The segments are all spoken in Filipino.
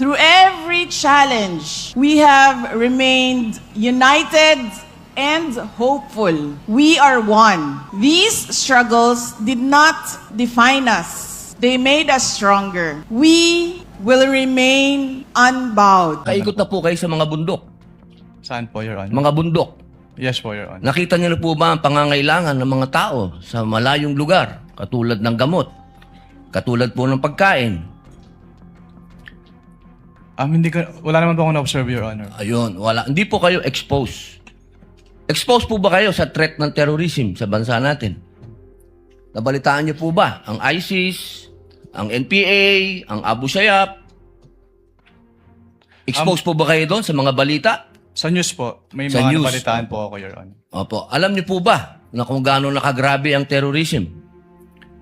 Through every challenge, we have remained united and hopeful. We are one. These struggles did not define us. They made us stronger. We will remain unbowed. Kaikot na po kayo sa mga bundok. Saan po, Your Honor? Mga bundok. Yes po, Your Honor. Nakita niyo na po ba ang pangangailangan ng mga tao sa malayong lugar? Katulad ng gamot. Katulad po ng pagkain. Wala naman po akong na-observe, Your Honor. Ayun, wala. Hindi po kayo exposed. Exposed po ba kayo sa threat ng terrorism sa bansa natin? Nabalitaan niyo po ba ang ISIS, ang NPA, ang Abu Sayyaf? Exposed po ba kayo doon sa mga balita? Sa news po, may Sa mga news. nabalitaan po ako, Your Honor. Opo. Alam niyo po ba na kung gaano nakagrabe ang terrorism?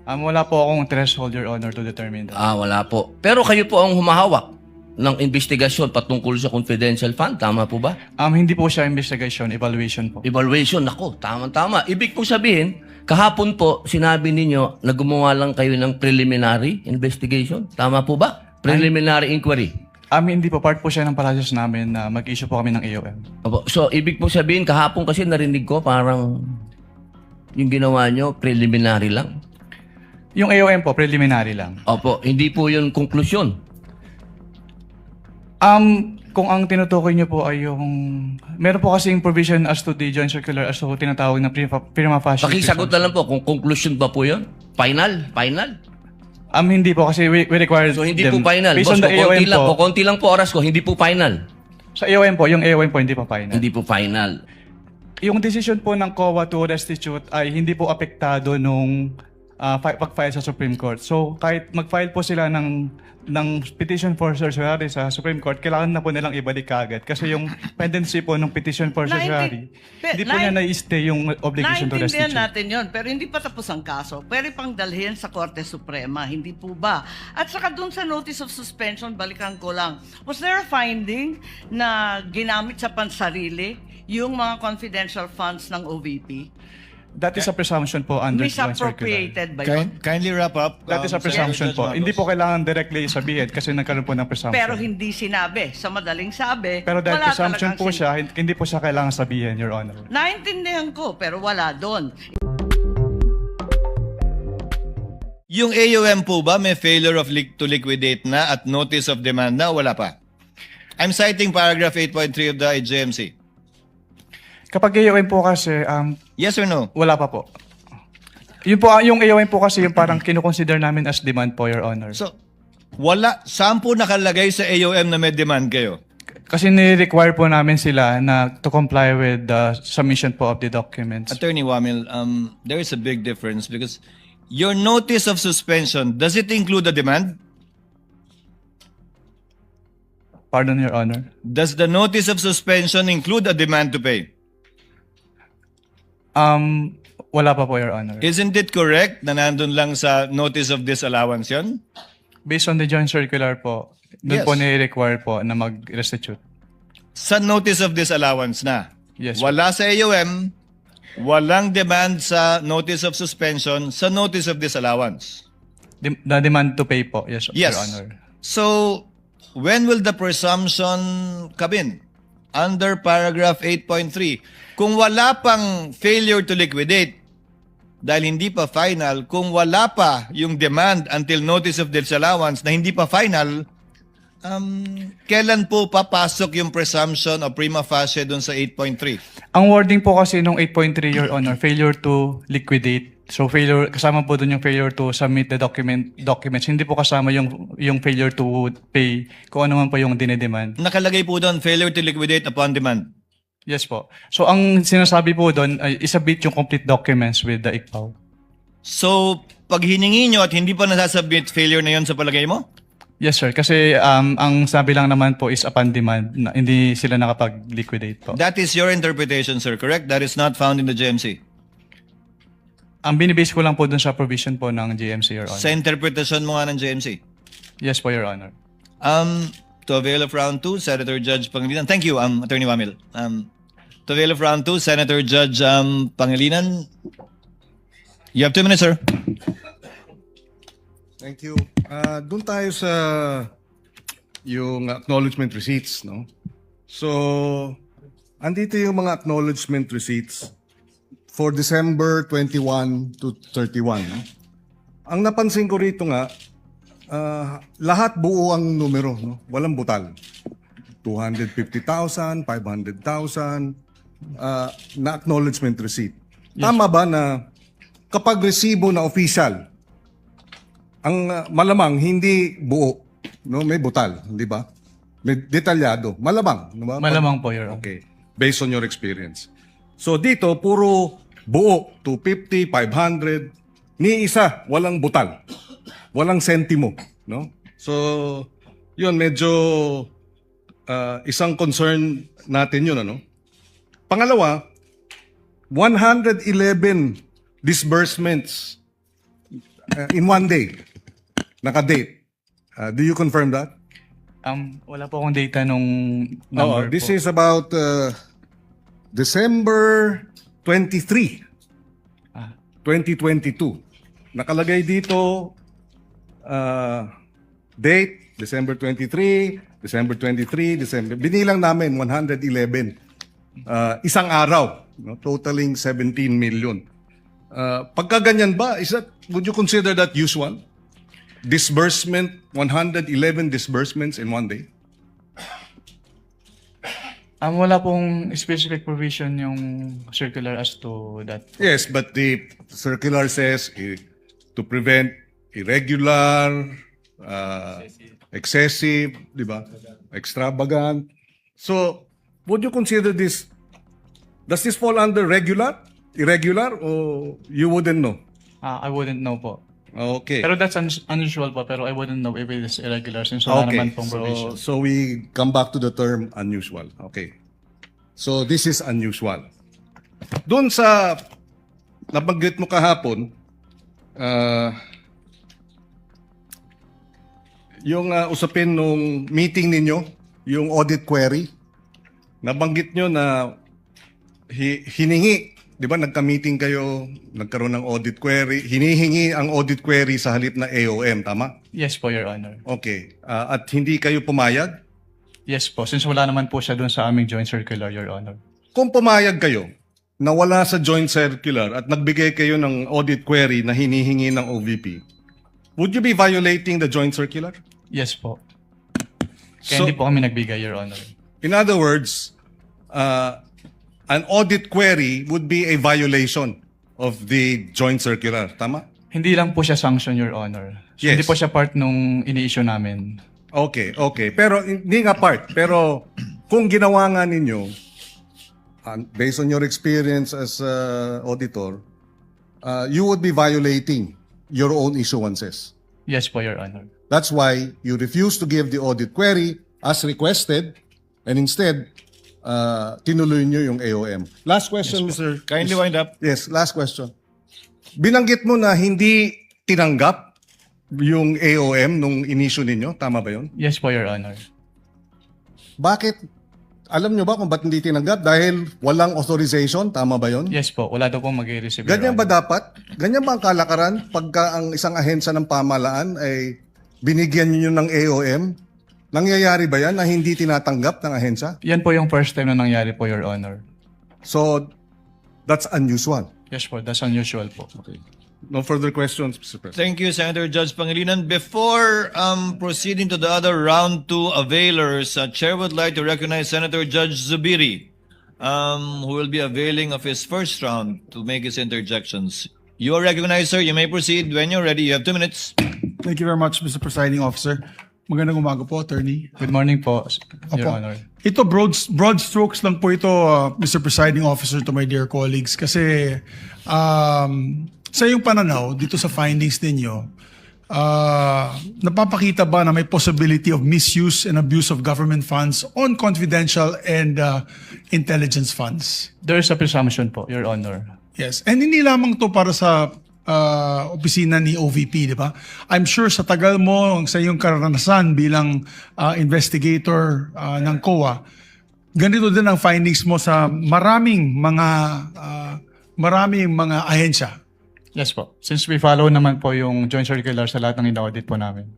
Wala po akong threshold, Your Honor, to determine that. Wala po. Pero kayo po ang humahawak ng investigasyon patungkol sa confidential fund. Tama po ba? Hindi po siya investigation, evaluation po. Evaluation. Ako, tama-tama. Ibig po sabihin, kahapon po, sinabi ninyo na gumawa lang kayo ng preliminary investigation. Tama po ba? Preliminary inquiry. Hindi po. Part po siya ng process namin na mag-issue po kami ng AOM. Opo. So, ibig po sabihin, kahapon kasi narinig ko parang yung ginawa nyo, preliminary lang. Yung AOM po, preliminary lang. Opo. Hindi po yun konklusyon. Kung ang tinutukoy niyo po ay yung... Meron po kasing provision as to the joint circular as to tinatawag na prima facie. Pakisagot na lang po kung conclusion ba po yun? Final? Final? Hindi po kasi we require So, hindi them. po final. Based Boss, on the AOM po. konti lang po oras ko, hindi po final. Sa AOM po, yung AOM po hindi pa final. Hindi po final. Yung decision po ng COA to restitute ay hindi po apektado nung pag-file sa Supreme Court. So kahit mag-file po sila ng petition for certiorari sa Supreme Court, kailangan na po nilang ibalik kaagad. Kasi yung pendency po ng petition for certiorari, hindi po niya na-stay yung obligation to Naintindihan restitute. natin yon, pero hindi pa tapos ang kaso. Pwede pang dalhin sa Korte Suprema, hindi po ba? At saka dun sa notice of suspension, balikan ko lang. Was there a finding na ginamit sa pansarili yung mga confidential funds ng OVP? That is a presumption po under joint circular. Misappropriated ba yun? Kindly wrap up. That is a presumption po. Hindi po kailangan directly sabihin kasi nagkaroon po ng presumption. Pero hindi sinabi. Sa madaling sabi, Pero dahil wala presumption talagang po siya, hindi po siya kailangan sabihin, Your Honor. Naintindihan ko, pero wala doon. Yung AOM po ba may failure to liquidate na at notice of demand na? Wala pa. I'm citing paragraph 8.3 of the IJMC. Kapag AOM po kasi, Yes or no? wala pa po. Yung AOM po kasi yung parang kinukonsider namin as demand po, Your Honor. So, wala. Saan po nakalagay sa AOM na may demand kayo? Kasi ni-require po namin sila na to comply with the submission po of the documents. Attorney Wamil, there is a big difference because your notice of suspension, does it include a demand? Pardon, Your Honor. Does the notice of suspension include a demand to pay? Wala pa po, Your Honor. Isn't it correct na nandun lang sa notice of disallowance yun? Based on the joint circular po, doon Yes. po ni-require po na mag-restitute. Sa notice of disallowance na. Yes. Wala sa AOM, walang demand sa notice of suspension, sa notice of disallowance. The demand to pay po, yes, Yes. Your Honor. So, when will the presumption come in? Under paragraph 8.3. Kung wala pang failure to liquidate, dahil hindi pa final, kung wala pa yung demand until notice of disallowance na hindi pa final, kailan po papasok yung presumption o prima facie dun sa 8.3? Ang wording po kasi nung 8.3, Your Honor, failure to liquidate. So kasama po doon yung failure to submit the documents. Hindi po kasama yung failure to pay kung ano man po yung dinedemand. Nakalagay po doon, failure to liquidate upon demand. Yes po. So ang sinasabi po doon ay isubmit yung complete documents with the ICPAW. So, pag hiningi nyo at hindi pa nasasubmit, failure na yon sa palagay mo? Yes sir, kasi ang sabi lang naman po is upon demand, na hindi sila nakapag-liquidate po. That is your interpretation, sir, correct? That is not found in the GMC. Ang binibase ko lang po doon sa provision po ng GMC, Your Honor. Sa interpretation mo nga ng GMC. Yes po, Your Honor. To avail of round 2, Senator Judge Pangilinan. Thank you, Attorney Wamil. To avail of round 2, Senator Judge Pangilinan. You have 2 minutes, sir. Thank you. Doon tayo sa yung acknowledgement receipts, no? So, andito yung mga acknowledgement receipts for December 21 to 31. No? Ang napansin ko rito nga, lahat buo ang numero, no? Walang butal. 250,000, 500,000 na acknowledgement receipt. Tama ba na kapag resibo na official, ang malamang hindi buo, no? May butal, di ba? May detalyado. Malamang, di ba? Malamang po, Your Honor. Okay. Based on your experience. So dito, puro buo, 250, 500, ni isa, walang butal. Walang sentimo, no? So, yun, medyo isang concern natin yun, ano? Pangalawa, 111 disbursements in one day. Naka-date. Do you confirm that? Wala po akong data nung Oo, number this po. is about December 23, 2022. Nakalagay dito date, December 23, December 23, December. Binilang namin 111. Isang araw, no? Totaling 17 million. Pagka ganyan ba, would you consider that usual? Disbursement, 111 disbursements in one day? Wala pong specific provision yung circular as to that. Yes, but the circular says to prevent irregular, excessive, di ba? Extravagant. So, would you consider this, does this fall under regular, irregular, or you wouldn't know? I wouldn't know po. Okay. Pero that's unusual po, pero I wouldn't know if it is irregular since wala naman pong provision. So we come back to the term unusual. Okay. So this is unusual. Doon sa nabanggit mo kahapon, yung usapin nung meeting ninyo, yung audit query, nabanggit nyo na hiningi, di ba nagka-meeting kayo, nagkaroon ng audit query, hinihingi ang audit query sa halip na AOM, tama? Yes po, Your Honor. Okay. At hindi kayo pumayag? Yes po, since wala naman po siya dun sa aming joint circular, Your Honor. Kung pumayag kayo na wala sa joint circular at nagbigay kayo ng audit query na hinihingi ng OVP, would you be violating the joint circular? Yes po. Kaya So- hindi po kami nagbigay, Your Honor. In other words, an audit query would be a violation of the joint circular. Tama? Hindi lang po siya sanction, Your Honor. So, Yes. Hindi po siya part nung ini-issue namin. Okay, okay. Pero hindi nga part. Pero kung ginawa nga ninyo, based on your experience as auditor, you would be violating your own issuances. Yes po, Your Honor. That's why you refuse to give the audit query as requested and instead, tinuloy nyo yung AOM. Last question, Mr. Kindly wind up. Yes, last question. Binanggit mo na hindi tinanggap yung AOM nung inisyu ninyo. Tama ba yun? Yes po, Your Honor. Bakit? Alam nyo ba kung ba't hindi tinanggap? Dahil walang authorization? Tama ba yun? Yes po, wala daw po mag-receive, Your Ganyan ba Honor. dapat? Ganyan ba ang kalakaran pagka ang isang ahensya ng pamahalaan ay binigyan nyo ng AOM? Nangyayari ba yan na hindi tinatanggap ng ahensya? Yan po yung first time na nangyari po, Your Honor. So, that's unusual. Yes po, that's unusual po. Okay. No further questions, Mr. President. Thank you, Senator Judge Pangilinan. Before proceeding to the other round two availers, Chair would like to recognize Senator Judge Zubiri, who will be availing of his first round to make his interjections. You are recognized, sir. You may proceed when you're ready. You have 2 minutes. Thank you very much, Mr. Presiding Officer. Magandang umaga po, Attorney. Good morning po, Your Opo. Honor. Ito, broad strokes lang po ito, Mr. Presiding Officer, to my dear colleagues. Kasi sa iyong pananaw, dito sa findings ninyo, napapakita ba na may possibility of misuse and abuse of government funds on confidential and intelligence funds? There is a presumption po, Your Honor. Yes. And hindi lamang to para sa opisina ni OVP, di ba? I'm sure sa tagal mo, sa iyong karanasan bilang investigator ng COA, ganito din ang findings mo sa maraming mga ahensya. Yes po. Since we follow naman po yung joint circular sa lahat ng in-audit po namin.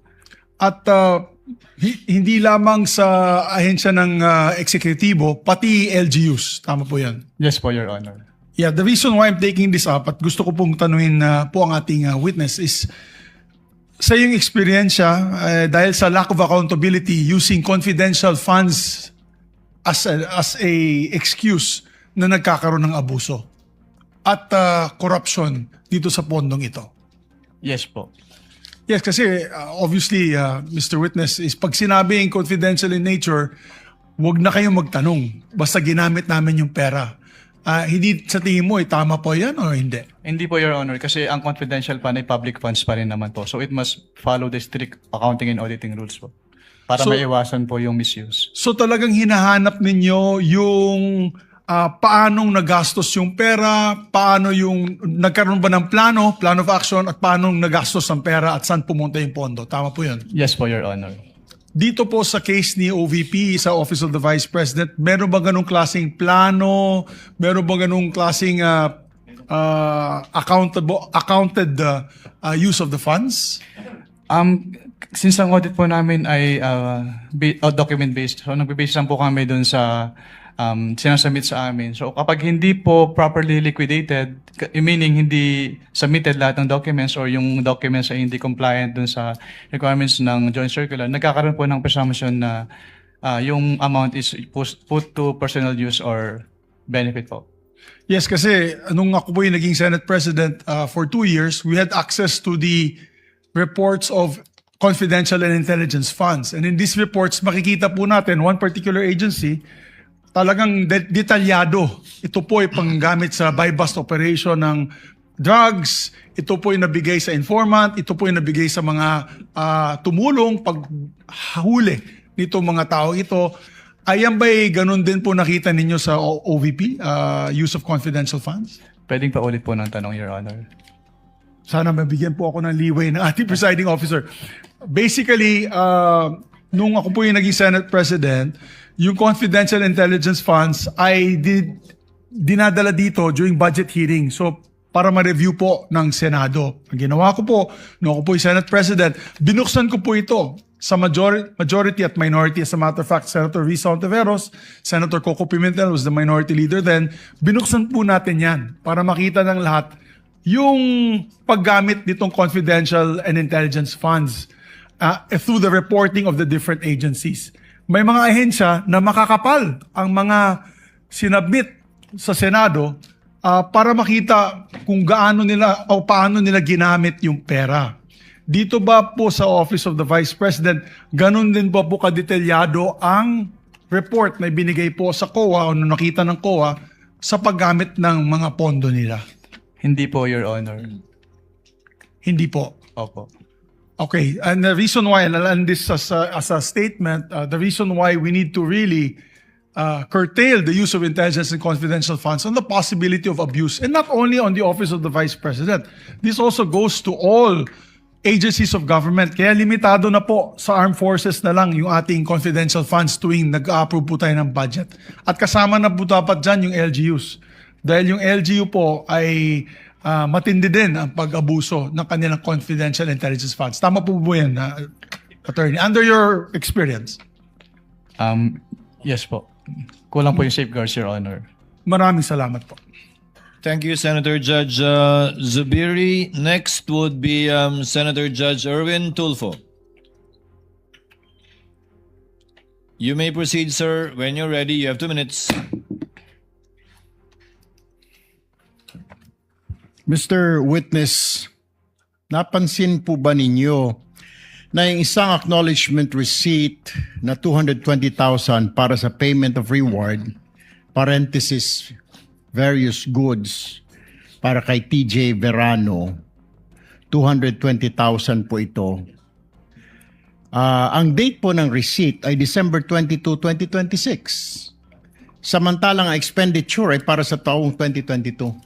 At Hindi lamang sa ahensya ng eksekutibo, pati LGUs. Tama po yan. Yes po, Your Honor. Yeah, the reason why I'm taking this up at gusto ko pong tanungin po ang ating witness is sa iyong eksperyensya, dahil sa lack of accountability using confidential funds as a excuse na nagkakaroon ng abuso at corruption dito sa pondong ito. Yes po. Yes, kasi obviously, Mr. Witness, is pag sinabing confidential in nature, wag na kayong magtanong. Basta ginamit namin yung pera. Hindi sa tingin mo, tama po yan o hindi? Hindi po, Your Honor, kasi ang confidential fund ay public funds pa rin naman po. So it must follow the strict accounting and auditing rules po. Para So- maiwasan po yung misuse. So talagang hinahanap ninyo yung paanong nagastos yung pera, paano yung nagkaroon ba ng plan of action, at paanong nagastos ang pera at saan pumunta yung pondo. Tama po yun. Yes po, Your Honor. Dito po sa case ni OVP sa Office of the Vice President, meron ba ganung klaseng plano? Meron ba ganung klaseng accounted use of the funds? Since ang audit po namin ay document-based, so nagbe-base lang po kami dun sa sinasubmit sa amin. So kapag hindi po properly liquidated, meaning hindi submitted lahat ng documents or yung documents ay hindi compliant dun sa requirements ng joint circular, nagkakaroon po ng presumption na yung amount is put to personal use or benefit po. Yes, kasi nung ako po yung naging Senate President for 2 years, we had access to the reports of confidential and intelligence funds. And in these reports, makikita po natin one particular agency, talagang detalyado. Ito po ay panggamit sa buy-bust operation ng drugs, ito po ay nabigay sa informant, ito po ay nabigay sa mga tumulong paghuli nito mga tao ito. Ayan ba'y ganun din po nakita ninyo sa OVP, use of confidential funds? Pwedeng pa ulit po ng tanong, Your Honor. Sana mabigyan po ako ng leeway ng ating presiding officer. Basically, nung ako po yung naging Senate President, yung confidential intelligence funds ay dinadala dito during budget hearing. So, para ma-review po ng Senado. Ang ginawa ko po, nung ako po yung Senate President, binuksan ko po ito sa majority at minority. As a matter of fact, Senator Risa Ontiveros, Senator Coco Pimentel was the minority leader then. Binuksan po natin yan para makita ng lahat yung paggamit nitong confidential and intelligence funds through the reporting of the different agencies. May mga ahensya na makakapal ang mga sinabmit sa Senado para makita kung gaano nila o paano nila ginamit yung pera. Dito ba po sa Office of the Vice President, ganun din ba po kadetalyado ang report na ibinigay po sa COA o nakita ng COA sa paggamit ng mga pondo nila? Hindi po, Your Honor. Hindi po. Opo. Okay, and the reason why, and this as a statement, the reason why we need to really curtail the use of intelligence and confidential funds on the possibility of abuse, and not only on the Office of the Vice President. This also goes to all agencies of government. Kaya limitado na po sa armed forces na lang yung ating confidential funds tuwing nag-approve po tayo ng budget. At kasama na po dapat dyan yung LGUs. Dahil yung LGU po ay matindi din ang pag-abuso ng kanilang confidential intelligence funds. Tama po ba yan, Attorney? Under your experience? Yes po. Kulang po yung safeguards, Your Honor. Maraming salamat po. Thank you, Senator Judge Zubiri. Next would be Senator Judge Erwin Tulfo. You may proceed, sir. When you're ready, you have 2 minutes. Mr. Witness, napansin po ba ninyo na yung isang acknowledgement receipt na 220,000 para sa payment of reward, parenthesis, various goods, para kay TJ Verano, 220,000 po ito. Ang date po ng receipt ay December 22, 2026. Samantalang ang expenditure ay para sa taong 2022.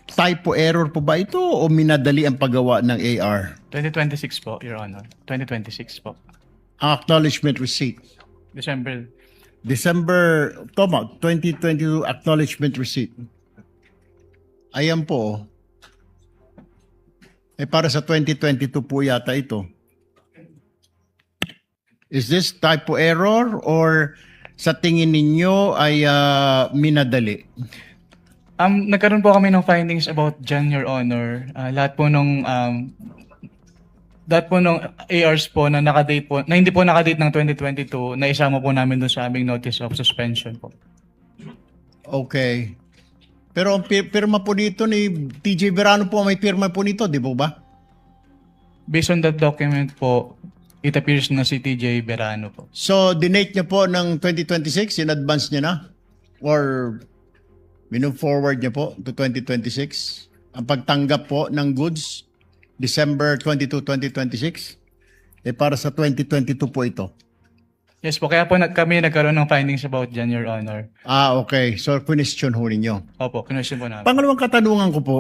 Typo error po ba ito o minadali ang paggawa ng AR? 2026 po, Your Honor. 2026 po. Ang acknowledgement receipt. December. Tama, 2022 acknowledgement receipt. Ayan po. Para sa 2022 po yata ito. Is this typo error or sa tingin ninyo ay minadali? Nagkaroon po kami ng findings about dyan, Your Honor. Lahat po nung ARs po na nakadate po, na hindi po nakadate ng 2022, na isama po namin doon sa aming notice of suspension po. Okay. Pero ang pirma po dito ni TJ Verano po, may pirma po nito, di ba? Based on that document po, it appears na si TJ Verano po. So, dinate niya po ng 2026, in advance niya na? Or minove forward niya po to 2026? Ang pagtanggap po ng goods, December 22, 2026? Para sa 2022 po ito. Yes po, kaya po kami nagkaroon ng findings about dyan, Your Honor. Okay. So, question ho ninyo. Opo, kinwestiyon po namin. Pangalawang katanungan ko po,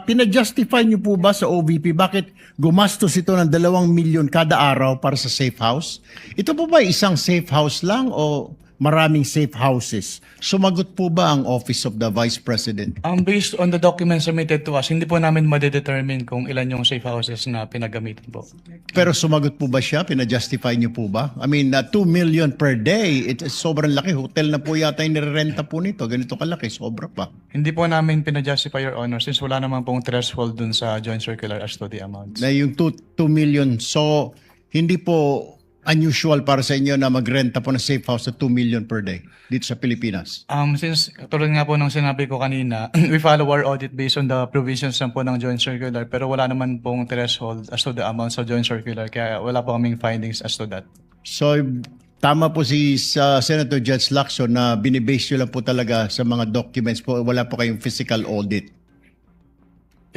pinajustify niyo po ba sa OVP bakit gumastos ito ng 2 milyon kada araw para sa safe house? Ito po ba isang safe house lang o maraming safe houses? Sumagot po ba ang Office of the Vice President? Based on the documents submitted to us, hindi po namin madedetermine kung ilan yung safe houses na pinagamitan po. Pero sumagot po ba siya? Pinajustify niyo po ba? I mean, 2 million per day, sobrang laki. Hotel na po yata yung nirerenta po nito. Ganito kalaki, sobra pa. Hindi po namin pinajustify, Your Honor, since wala naman pong threshold dun sa joint circular as to the amounts. Na yung 2 million. So, hindi po unusual para sa inyo na magrenta po ng safe house sa 2 million per day dito sa Pilipinas? Since, tulad nga po ng sinabi ko kanina, we follow our audit based on the provisions po ng joint circular, pero wala naman pong threshold as to the amount sa joint circular, kaya wala po kaming findings as to that. So, tama po si Senator Judge Lacson na binibase nyo lang po talaga sa mga documents po. Wala po kayong physical audit.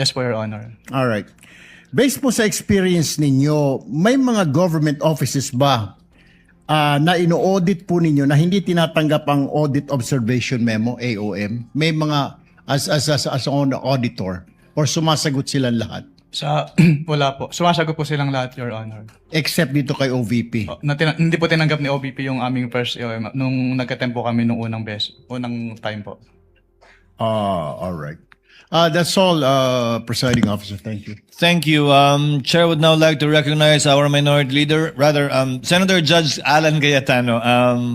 Yes po, Your Honor. Alright. Based po sa experience ninyo, may mga government offices ba na ino-audit po ninyo na hindi tinatanggap ang Audit Observation Memo, AOM? May mga as an auditor or sumasagot silang lahat? Wala po. Sumasagot po silang lahat, Your Honor. Except dito kay OVP. Hindi po tinanggap ni OVP yung aming first AOM nung nagka-temp po kami nung unang time po. All right. That's all, Presiding Officer. Thank you. Thank you. Chair would now like to recognize our minority leader, rather, Senator Judge Alan Cayetano,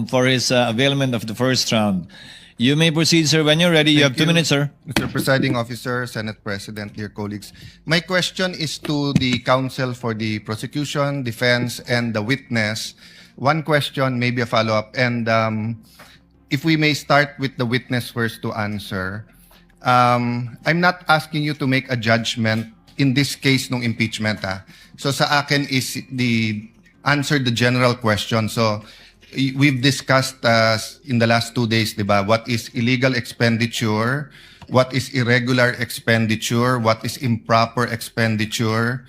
for his availment of the first round. You may proceed, sir, when you're ready. You have 2 minutes, sir. Mr. Presiding Officer, Senate President, dear colleagues. My question is to the counsel for the prosecution, defense, and the witness. One question, maybe a follow-up. And if we may start with the witness first to answer. I'm not asking you to make a judgment in this case ng impeachment. So sa akin is answer the general question. So we've discussed in the last 2 days, diba, what is illegal expenditure, what is irregular expenditure, what is improper expenditure.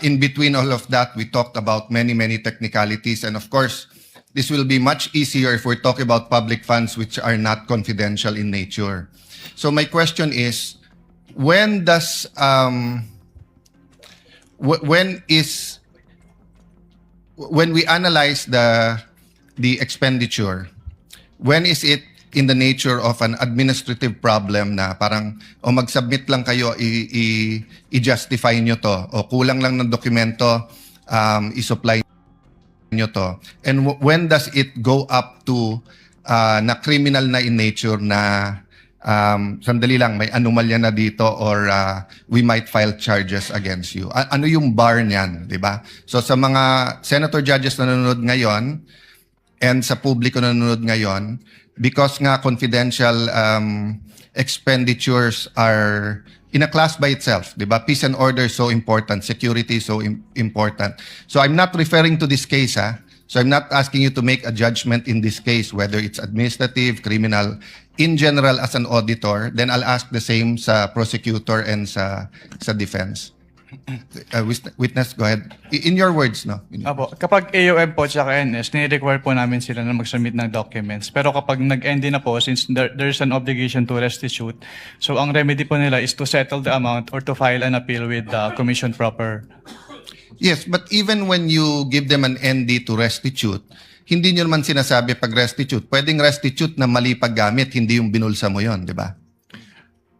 In between all of that, we talked about many technicalities. And of course, this will be much easier if we're talking about public funds which are not confidential in nature. So my question is, when we analyze the expenditure, when is it in the nature of an administrative problem na parang mag-submit lang kayo, i-justify nyo to, o kulang lang ng dokumento, i-supply nyo to, and when does it go up to na criminal na in nature na sandali lang, may anomalya na dito or we might file charges against you. Ano yung bar niyan, di ba? So sa mga senator judges na nanonood ngayon and sa publiko na nanonood ngayon, because nga confidential expenditures are in a class by itself, di ba? Peace and order is so important, security is so important. So I'm not referring to this case, So I'm not asking you to make a judgment in this case, whether it's administrative, criminal. In general, as an auditor, then I'll ask the same sa prosecutor and sa defense. Witness, go ahead. In your words, no? Apo, kapag AOM po at NS, ni-require po namin sila na mag-submit ng documents. Pero kapag nag-end na po, since there's an obligation to restitute, so ang remedy po nila is to settle the amount or to file an appeal with the commission proper. Yes, but even when you give them an ND to restitute, hindi nyo naman sinasabi pag restitute. Pwedeng restitute na mali paggamit, hindi yung binulsa mo yon, di ba?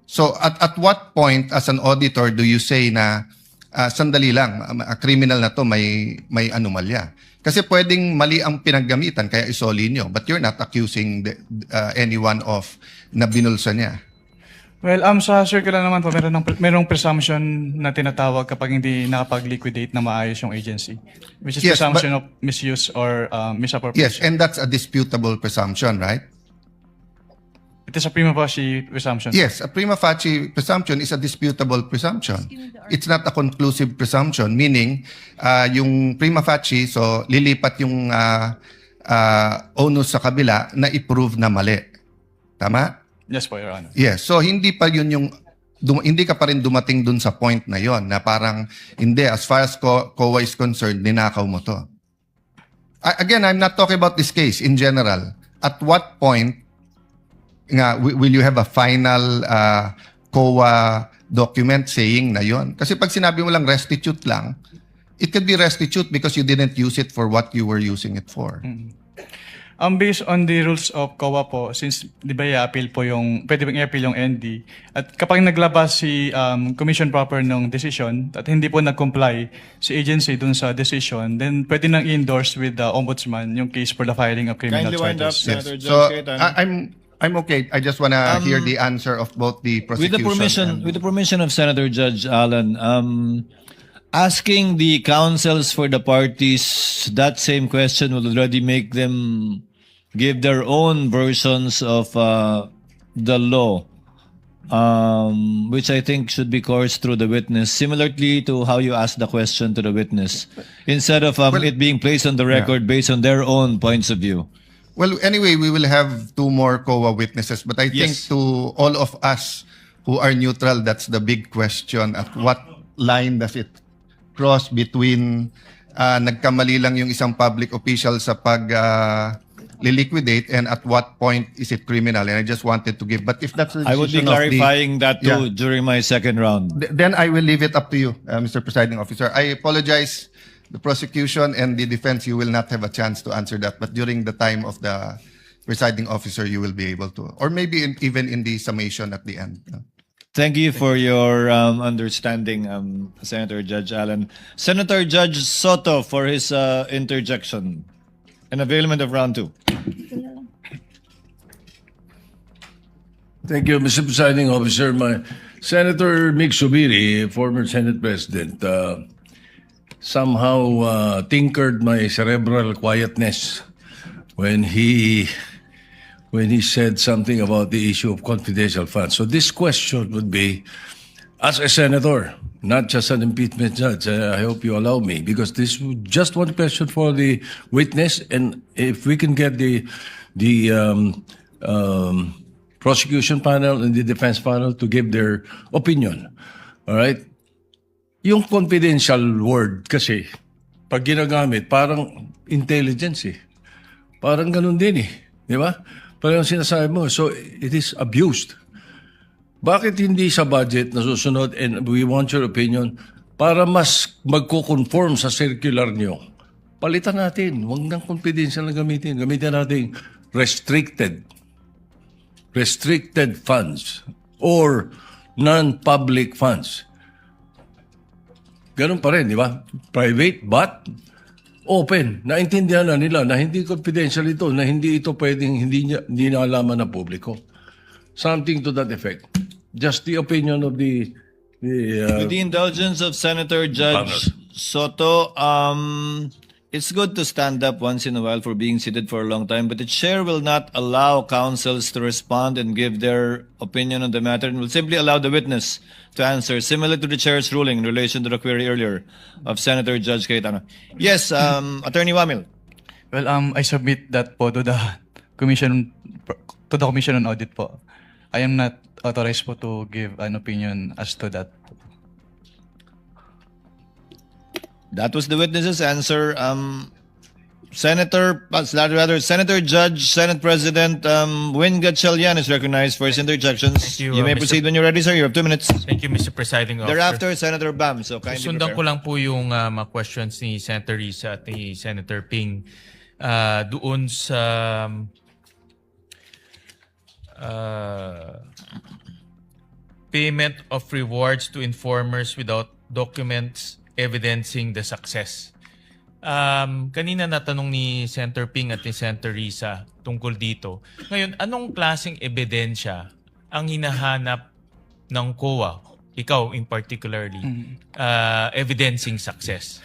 So at what point as an auditor do you say na sandali lang, criminal na to, may anomalya? Kasi pwedeng mali ang pinaggamitan, kaya isoli nyo. But you're not accusing anyone of na binulsa niya. Well, sa circular naman po, merong presumption na tinatawag kapag hindi nakapag-liquidate na maayos yung agency. Which is Yes, presumption of misuse or Yes, misappropriation. and that's a disputable presumption, right? It is a prima facie presumption. Yes, a prima facie presumption is a disputable presumption. It's not a conclusive presumption, meaning yung prima facie, so lilipat yung onus sa kabila na i-prove na mali. Tama? Yes po, Your Honor. Yes, so hindi pa yun yung hindi ka pa rin dumating dun sa point na yon na parang hindi, as far as COA is concerned, ninakaw mo to. Again, I'm not talking about this case in general. At what point nga will you have a final COA document saying na yon? Kasi pag sinabi mo lang restitute lang, it could be restitute because you didn't use it for what you were using it for. Based on the rules of COA po, since di ba i-appeal po yung, pwede bang i-appeal yung ND, at kapag naglabas si commission proper ng decision at hindi po nag-comply si agency dun sa decision, then pwede nang i-endorse with the ombudsman yung case for the filing of criminal Kindly wind up, charges. Senator So John Cayetano. I'm okay. I just wanna hear the answer of both the prosecution. With the permission of Senator Judge Allen, asking the counsels for the parties that same question will already make them give their own versions of the law, which I think should be coursed through the witness, similarly to how you asked the question to the witness, instead of it being placed on the record based on their own points of view. Well, anyway, we will have 2 more COA witnesses, but I think Yes. to all of us who are neutral, that's the big question. At what line does it cross between nagkamali lang yung isang public official sa pag liquidate and at what point is it criminal? And I just wanted to give, but if that's the I would be decision of the- clarifying that too Yeah. during my second round. Then I will leave it up to you, Mr. Presiding Officer. I apologize, the prosecution and the defense, you will not have a chance to answer that. But during the time of the presiding officer, you will be able to. Or maybe even in the summation at the end. Thank you for your understanding, Senator Judge Allen. Senator Judge Soto for his interjection and availment of round 2. Thank you, Mr. Presiding Officer. Senator Mick Subiri, former Senate President, somehow tinkered my cerebral quietness when he said something about the issue of confidential funds. So this question would be, as a senator, not just an impeachment judge, I hope you allow me, because this is just one question for the witness, and if we can get the prosecution panel and the defense panel to give their opinion. All right? Yung confidential word kasi, pag ginagamit, parang intelligence eh. Parang ganun din eh. Di ba? Parang sinasabi mo, so it is abused. Bakit hindi sa budget nasusunod, and we want your opinion, para mas magko-conform sa circular nyo? Palitan natin. Huwag nang confidential na gamitin. Gamitin natin restricted funds or non-public funds. Ganun pa rin, di ba? Private but open. Naintindihan na nila na hindi confidential ito, na hindi ito pwedeng hindi naalaman ng publiko. Something to that effect. Just the opinion of the With the indulgence of Senator Judge Soto, it's good to stand up once in a while for being seated for a long time, but the chair will not allow counsels to respond and give their opinion on the matter and will simply allow the witness to answer, similar to the chair's ruling in relation to the query earlier of Senator Judge Cayetano. Yes, Attorney Wamil. Well, I submit that po to the Commission on Audit po. I am not authorized po to give an opinion as to that. That was the witness's answer. Senator Judge, Senate President Win Gatchalian is recognized for his interjections. Thank you, may Mr. proceed when you're ready, sir. You have 2 minutes. Thank you, Mr. Presiding Officer. Thereafter, Senator Bam. So kindly Susundan prepare. ko lang po yung mga questions ni Senator Risa at ni Senator Ping doon sa payment of rewards to informers without documents evidencing the success. Kanina natanong ni Senator Ping at ni Senator Risa tungkol dito. Ngayon, anong klaseng ebidensya ang hinahanap ng COA, ikaw in particularly, evidencing success?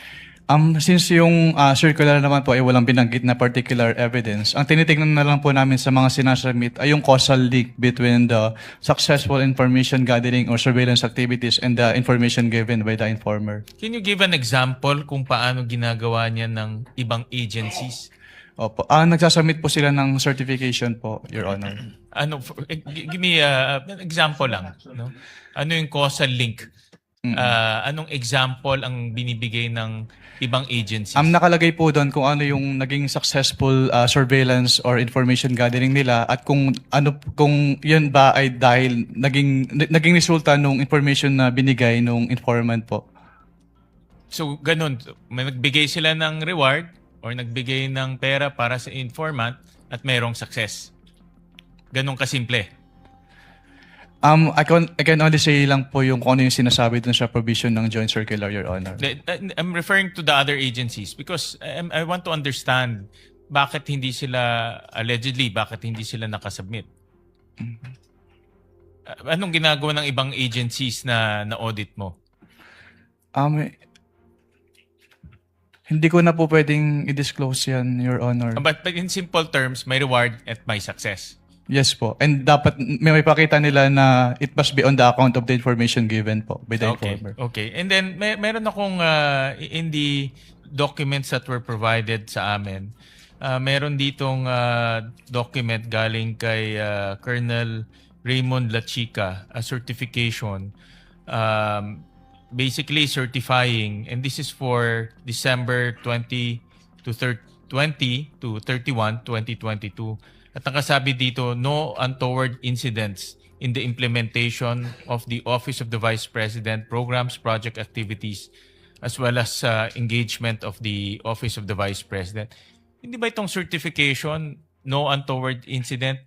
Since yung circular naman po ay walang binanggit na particular evidence, ang tinitingnan na lang po namin sa mga sinasubmit ay yung causal link between the successful information gathering or surveillance activities and the information given by the informer. Can you give an example kung paano ginagawa niya ng ibang agencies? Opo. Nagsasubmit po sila ng certification po, Your Honor. Give me an example lang. No? Ano yung causal link? Anong example ang binibigay ng ibang agencies? Nakalagay po doon kung ano yung naging successful surveillance or information gathering nila at kung yun ba ay dahil naging resulta nung information na binigay nung informant po. So, ganun. May nagbigay sila ng reward or nagbigay ng pera para sa informant at mayroong success. Ganun kasimple. I can only say lang po yung kung ano yung sinasabi dun sa provision ng Joint Circular, Your Honor. I'm referring to the other agencies because I want to understand bakit hindi sila, allegedly, bakit hindi sila nakasubmit. Anong ginagawa ng ibang agencies na audit mo? Hindi ko na po pwedeng i-disclose yan, Your Honor. But in simple terms, may reward at may success. Yes po. And dapat may pakita nila na it must be on the account of the information given po by the informer. Okay. And then meron akong in the documents that were provided sa amin, meron ditong document galing kay Colonel Raymond Lachica, a certification basically certifying, and this is for December 20 to 31, 2022. At nakasabi dito, no untoward incidents in the implementation of the Office of the Vice President programs, project activities, as well as engagement of the Office of the Vice President. Hindi ba itong certification, no untoward incident,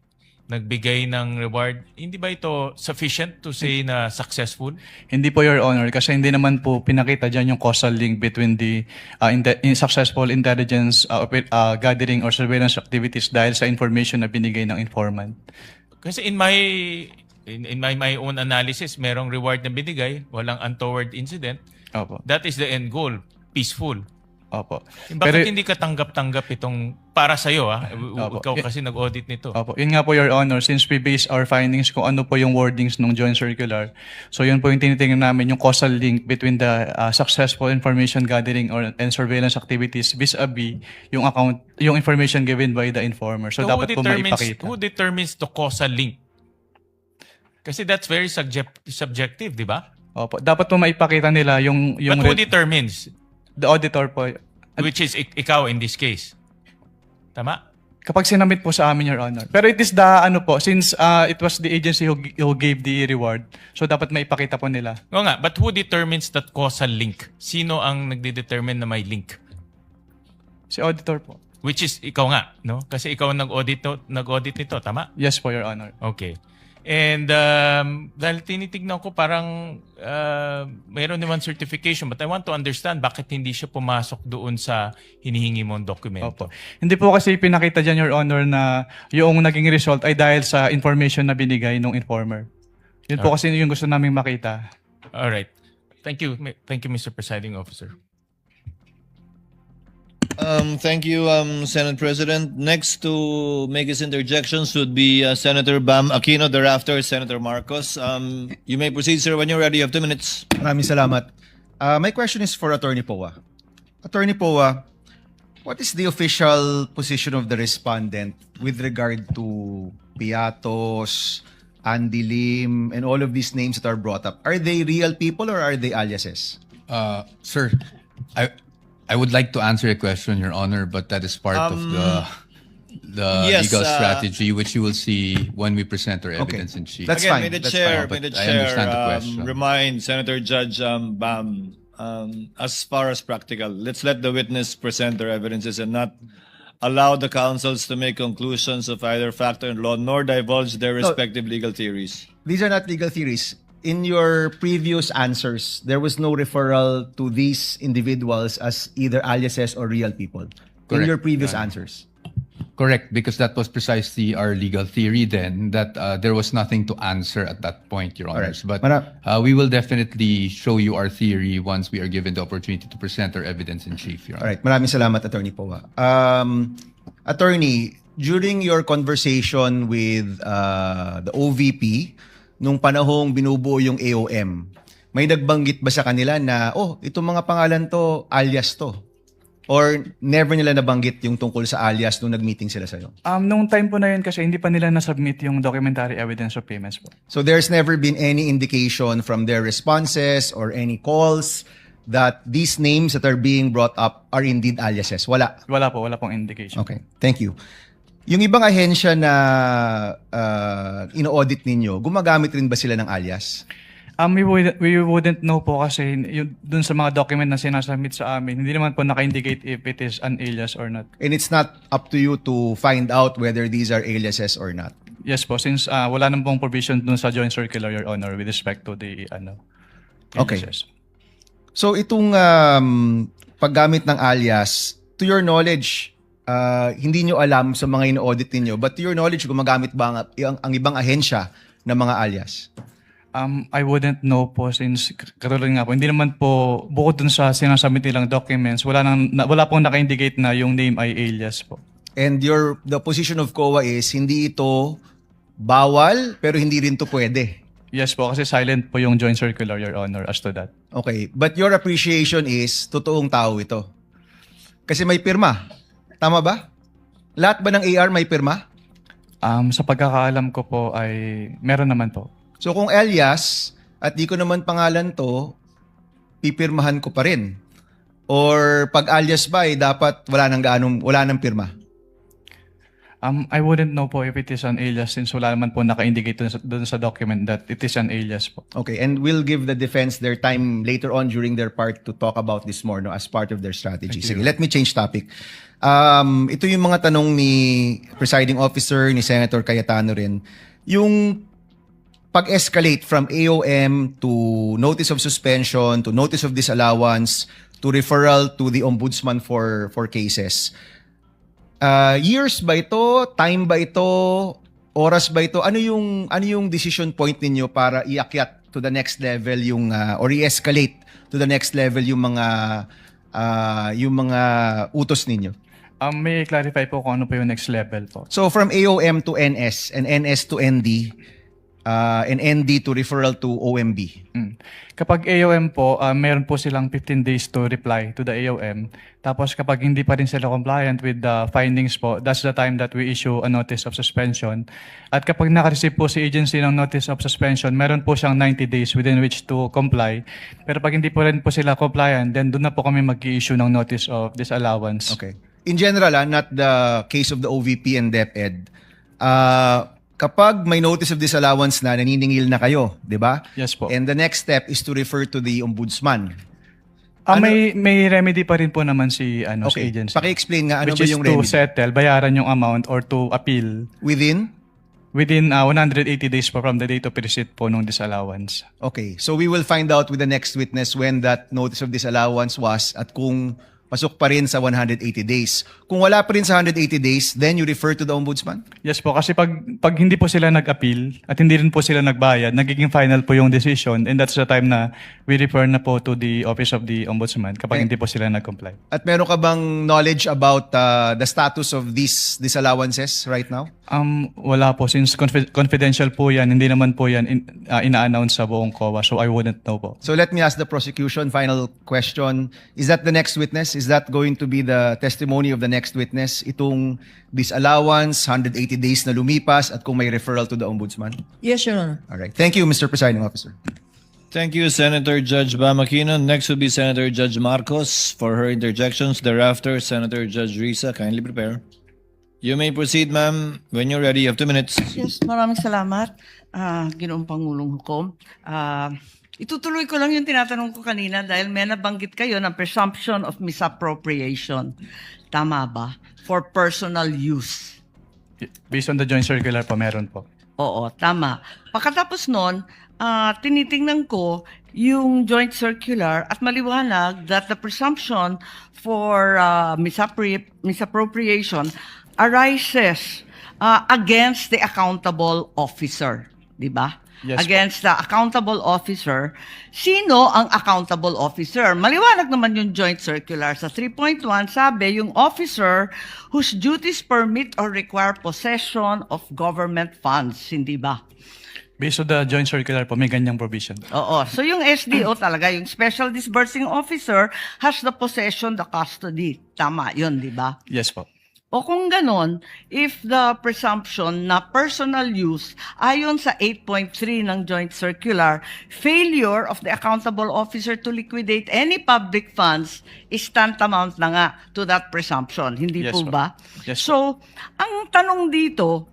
nagbigay ng reward, hindi ba ito sufficient to say na successful? Hindi po, Your Honor, kasi hindi naman po pinakita dyan yung causal link between the successful intelligence gathering or surveillance activities dahil sa information na binigay ng informant. Kasi in my own analysis, merong reward na binigay, walang untoward incident. Opo. That is the end goal, peaceful. Opo. Bakit hindi ka tanggap-tanggap itong para sa'yo? Opo. Ikaw kasi nag-audit nito. Opo. Yun nga po, Your Honor, since we base our findings kung ano po yung wordings ng Joint Circular. So yun po yung tinitingnan namin, yung causal link between the successful information gathering and surveillance activities vis-a-vis yung information given by the informer. So dapat po maipakita. Who determines the causal link? Kasi that's very subjective, di ba? Opo. Dapat po maipakita nila yung But who determines? The auditor po. Which is ikaw in this case. Tama? Kapag sinamit po sa amin, Your Honor. Pero it is the, since it was the agency who gave the reward, so dapat maipakita po nila. Oo nga, but who determines that causal link? Sino ang nagde-determine na may link? Si auditor po. Which is ikaw nga, no? Kasi ikaw ang nag-audit nito, tama? Yes po, Your Honor. Okay. And dahil tinitignan ko parang mayroon naman certification, but I want to understand bakit hindi siya pumasok doon sa hinihingi mong dokumento. Opo. Hindi po kasi pinakita dyan, Your Honor, na yung naging result ay dahil sa information na binigay ng informer. Yun po kasi yung gusto naming makita. Alright. Thank you. Thank you, Mr. Presiding Officer. Thank you, Senate President. Next to make his interjections would be Senator Bam Aquino, thereafter Senator Marcos. You may proceed, sir, when you're ready. You have 2 minutes. Maraming salamat. My question is for Attorney Poa. Attorney Poa, what is the official position of the respondent with regard to Piatos, Andy Lim, and all of these names that are brought up? Are they real people or are they aliases? Sir, I would like to answer a question, Your Honor, but that is part of the yes, legal strategy, which you will see when we present our evidence in chief. That's Again, fine. may the That's chair, fine. may the But I understand the chair question. remind Senator Judge Bam, as far as practical, let's let the witness present their evidences and not allow the counsels to make conclusions of either fact or law, nor divulge their respective legal theories. These are not legal theories. in your previous answers, there was no referral to these individuals as either aliases or real people. In Correct. your previous answers. Correct, because that was precisely our legal theory then, that there was nothing to answer at that point, Your Honors. But we will definitely show you our theory once we are given the opportunity to present our evidence in chief, Your Honor. Alright, maraming salamat, Attorney Poa. Attorney, during your conversation with the OVP, nung panahong binubuo yung AOM, may nagbanggit ba sa kanila na, oh, itong mga pangalan to, alias to? Or never nila nabanggit yung tungkol sa alias nung nag-meeting sila sa'yo? Nung time po na yun kasi hindi pa nila na-submit yung documentary evidence of payments po. So there's never been any indication from their responses or any calls that these names that are being brought up are indeed aliases? Wala? Wala pong indication. Okay, thank you. Yung ibang ahensya na ino-audit ninyo, gumagamit rin ba sila ng alias? We wouldn't know po kasi yun, dun sa mga document na sinasubmit sa amin, hindi naman po naka-indicate if it is an alias or not. And it's not up to you to find out whether these are aliases or not? Yes po, since wala nang pong provision dun sa joint circular, Your Honor, with respect to the Okay. aliases. So itong paggamit ng alias, to your knowledge, hindi nyo alam sa mga ino-audit ninyo, but to your knowledge, gumagamit ba ang ibang ahensya ng mga alias? I wouldn't know po since katulad nga po, hindi naman po bukod dun sa sinasubmit nilang documents, wala pong naka-indicate na yung name ay alias po. And the position of COA is hindi ito bawal pero hindi rin to pwede. Yes po, kasi silent po yung joint circular, Your Honor, as to that. Okay, but your appreciation is totoong tao ito. Kasi may pirma. Tama ba? Lahat ba ng AR may pirma? Sa pagkakaalam ko po ay meron naman po. So kung alias at di ko naman pangalan to, pipirmahan ko pa rin. Or pag alias ba ay dapat wala nang pirma? I wouldn't know po if it is an alias since wala naman po naka-indicate dun sa document that it is an alias po. Okay, and we'll give the defense their time later on during their part to talk about this more as part of their strategy. Sige, let me change topic. Ito yung mga tanong ni Presiding Officer, ni Senator Cayetano rin. Yung pag-escalate from AOM to notice of suspension, to notice of disallowance, to referral to the Ombudsman for cases. Years ba ito? Time ba ito? Oras ba ito? Ano yung decision point ninyo para iakyat to the next level yung or i-escalate to the next level yung mga utos ninyo? May clarify po kung ano po yung next level po. So from AOM to NS and NS to ND and ND to referral to OMB. Kapag AOM po, meron po silang 15 days to reply to the AOM. Tapos kapag hindi pa rin sila compliant with the findings po, that's the time that we issue a notice of suspension. At kapag naka-receive po si agency ng notice of suspension, meron po siyang 90 days within which to comply. Pero pag hindi po rin po sila compliant, then doon na po kami mag-i-issue ng notice of disallowance. Okay. In general, not the case of the OVP and DepEd, kapag may notice of disallowance na, naniningil na kayo, di ba? Yes po. And the next step is to refer to the Ombudsman. May remedy pa rin po naman si si agency. Paki-explain nga, ano which ba is yung to remedy? settle, bayaran yung amount or to appeal Within? within 180 days po from the date of receipt po ng disallowance. Okay. So we will find out with the next witness when that notice of disallowance was at kung pasok pa rin sa 180 days. Kung wala pa rin sa 180 days, then you refer to the Ombudsman? Yes po, kasi pag hindi po sila nag-appeal at hindi rin po sila nagbayad, nagiging final po yung decision and that's the time na we refer na po to the Office of the Ombudsman kapag hindi po sila nag-comply. At meron ka bang knowledge about the status of these disallowances right now? Wala po, since confidential po yan, hindi naman po yan ina-announce sa buong COA, so I wouldn't know po. So let me ask the prosecution, final question. Is that the next witness? Is that going to be the testimony of the next witness? Itong disallowance, 180 days na lumipas, at kung may referral to the Ombudsman? Yes, Your Honor. All right. Thank you, Mr. Presiding Officer. Thank you, Senator Judge Bamakino. Next will be Senator Judge Marcos for her interjections. Thereafter, Senator Judge Risa. Kindly prepare. You may proceed, ma'am. When you're ready, you have 2 minutes. Yes, maraming salamat, Ginoong Pangulong Hukom. Itutuloy ko lang yung tinatanong ko kanina dahil may nabanggit kayo ng presumption of misappropriation. Tama ba? For personal use. Based on the joint circular po, meron po. Oo, tama. Pagkatapos nun, tinitingnan ko yung joint circular at maliwanag that the presumption for misappropriation arises against the accountable officer, di ba? Yes po. Against the accountable officer. Sino ang accountable officer? Maliwanag naman yung joint circular. Sa 3.1, sabi, yung officer whose duties permit or require possession of government funds, hindi ba? Based on the joint circular po, may ganyang provision. Oo. So yung SDO talaga, yung Special Disbursing Officer, has the possession, the custody. Tama yun, di ba? Yes po. O kung ganon, if the presumption na personal use, ayon sa 8.3 ng Joint Circular, failure of the accountable officer to liquidate any public funds is tantamount na nga to that presumption. Hindi Yes, po po. ba? Yes, po. So, ang tanong dito,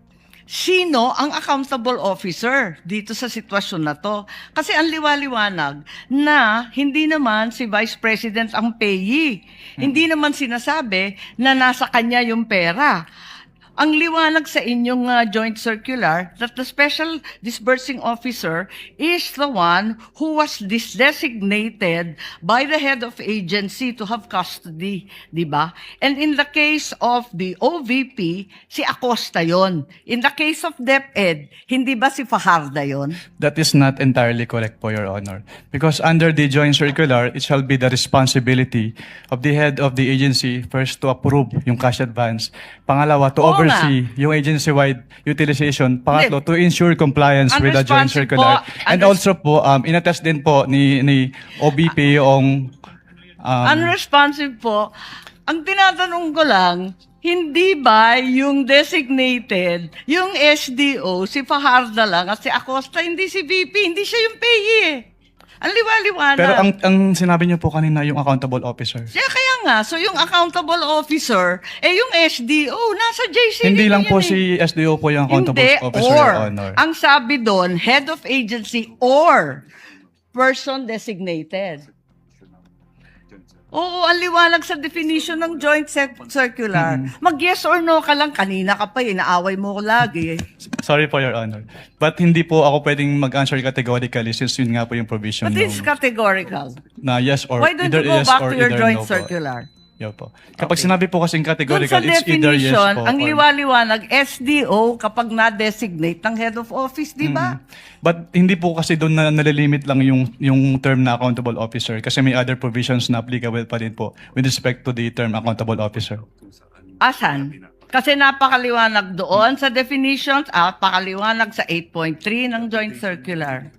sino ang accountable officer dito sa sitwasyon na to? Kasi ang liwaliwanag na hindi naman si Vice President ang payee. Hindi naman sinasabi na nasa kanya yung pera. Ang liwanag sa inyong joint circular that the Special Disbursing Officer is the one who was designated by the head of agency to have custody, di ba? And in the case of the OVP, si Acosta yon. In the case of DepEd, hindi ba si Fajarda yon? That is not entirely correct po, Your Honor. Because under the joint circular, it shall be the responsibility of the head of the agency first to approve yung cash advance. Pangalawa, to Oo oversee yung agency-wide utilization. Pangatlo, to ensure compliance with the joint Unresponsive circular. po. And also po, inattest din po ni OBP yung Unresponsive po. Ang tinatanong ko lang, hindi ba yung designated, yung SDO, si Fajarda lang at si Acosta, hindi si VP, hindi siya yung payee eh. Ang liwaliwanag. pero ang sinabi niyo po kanina yung accountable officer. Kaya nga, so yung accountable officer, yung SDO, nasa JCD Hindi lang yan po eh. si SDO po yung accountable Hindi, officer, or, Your Honor. ang sabi doon, head of agency or person designated. Oo, ang liwanag sa definition ng joint circular. Mag-yes or no ka lang, kanina ka pa, inaaway mo ko lagi. Sorry po, Your Honor. But hindi po ako pwedeng mag-answer categorically since yun nga po yung provision But it's nung- categorical. na yes or Why don't either you go yes back or to your either joint no po. circular? Yo po. Kapag sinabi po kasing Doon categorical, sa it's either yes definition, po ang or- liwaliwanag, SDO kapag na-designate ng head of office, di ba? But hindi po kasi doon na nalilimit lang yung term na accountable officer kasi may other provisions na applicable pa din po with respect to the term accountable officer. Asan? Kasi napakaliwanag doon sa definitions at pakaliwanag sa 8.3 ng joint circular.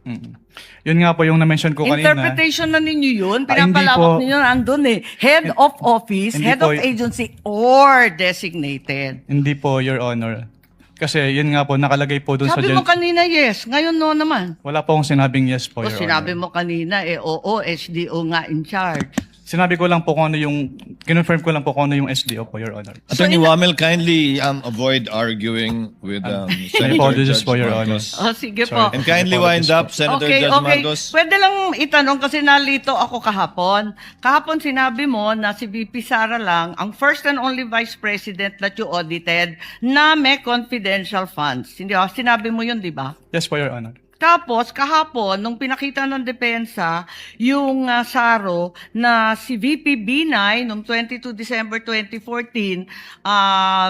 Yun nga po yung na-mention ko kanina. Interpretation na ninyo yun. Hindi Pinapalawak po. ninyo andun eh. Head of office, Hindi head po of agency, or designated. Hindi po, Your Honor. Kasi yun nga po, nakalagay po doon sa Sabi mo kanina yes, ngayon no naman. Wala po akong sinabing yes po, O Your sinabi Honor. mo kanina oo, SDO nga in charge. Sinabi ko lang po kung ano yung, kinonfirm ko lang po kung ano yung SDO po, Your Honor. Attorney Wamel, kindly avoid arguing with Senator apologies Judge po, Your Honor. Marcos. Sige po. Sorry. And kindly wind up, Senator Judge Marcos. Pwede lang itanong kasi nalito ako kahapon. Kahapon sinabi mo na si VP Sara lang ang first and only Vice President that you audited na may confidential funds. Hindi ba? Sinabi mo yun, di ba? Yes po, Your Honor. Tapos, kahapon, nung pinakita ng depensa, yung SARO na si VP Binay, noong 22 December 2014,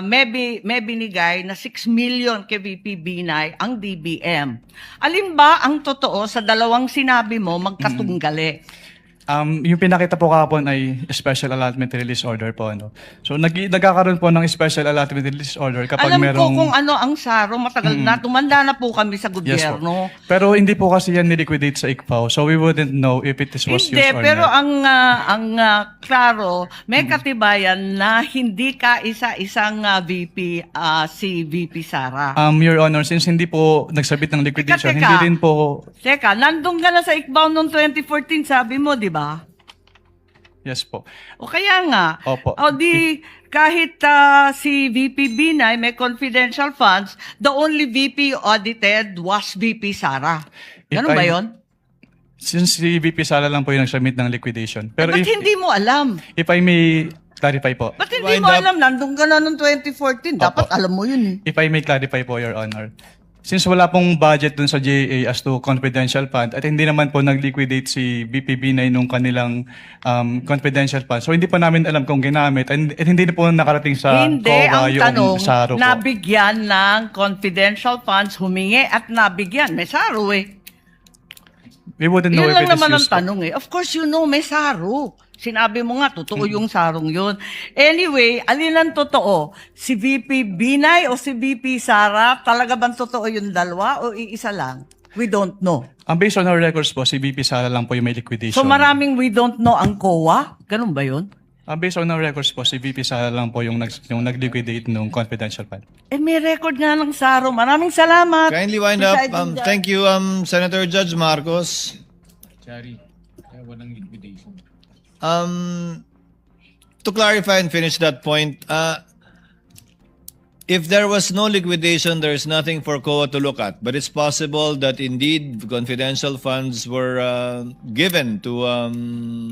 may binigay na 6 million kay VP Binay ang DBM. Alin ba ang totoo sa dalawang sinabi mo magkatunggali? Yung pinakita po kahapon ay special allotment release order po. Ano. So nagkakaroon po ng special allotment release order kapag Alam merong... ko kung ano ang SARO, matagal na, tumanda na po kami sa Yes po. gobyerno. Pero hindi po kasi yan niliquidate sa ICPAO. So we wouldn't know if it was Hindi, used or pero not. klaro, may katibayan na hindi ka isa-isang VP, si VP Sara. Your Honor, since hindi po nagsabit ng liquidation, Teka. hindi rin po... Teka, nandun ka na sa ICBAO noong 2014, sabi mo, di ba? Yes po. O kaya nga, Opo. o di kahit si VP Binay may confidential funds, the only VP audited was VP Sara. Ganun ba yun? Since si VP Sala lang po yung nagsubmit ng liquidation. Pero Ba't hindi mo alam? if I may clarify po. Ba't hindi mo alam? Nandun ka na noong 2014. Dapat Opo. alam mo yun eh. If I may clarify po, Your Honor. Since wala pong budget dun sa GAA as to confidential fund at hindi naman po nag-liquidate si BPB9 nung kanilang confidential fund. So hindi pa namin alam kung ginamit at hindi na po nakarating sa Hindi, COA ang yung tanong, saro po. nabigyan ng confidential funds, humingi at nabigyan. May saro eh. We wouldn't know Yun if lang it is naman ang used po. tanong eh. Of course, you know, may saro. Sinabi mo nga, totoo yung sarong yun. Anyway, alin ang totoo? Si VP Binay o si VP Sara? Talaga bang totoo yung dalawa o iisa lang? We don't know. Based on our records po, si VP Sara lang po yung may liquidation. So maraming we don't know ang COA? Ganun ba yun? Based on our records po, si VP Sara lang po yung nag-liquidate nung confidential fund. Eh may record nga ng saro. Maraming salamat. Kindly wind up. Presiding Judge. Thank you, Senator Judge Marcos. To clarify and finish that point, if there was no liquidation, there is nothing for COA to look at. But it's possible that indeed confidential funds were given to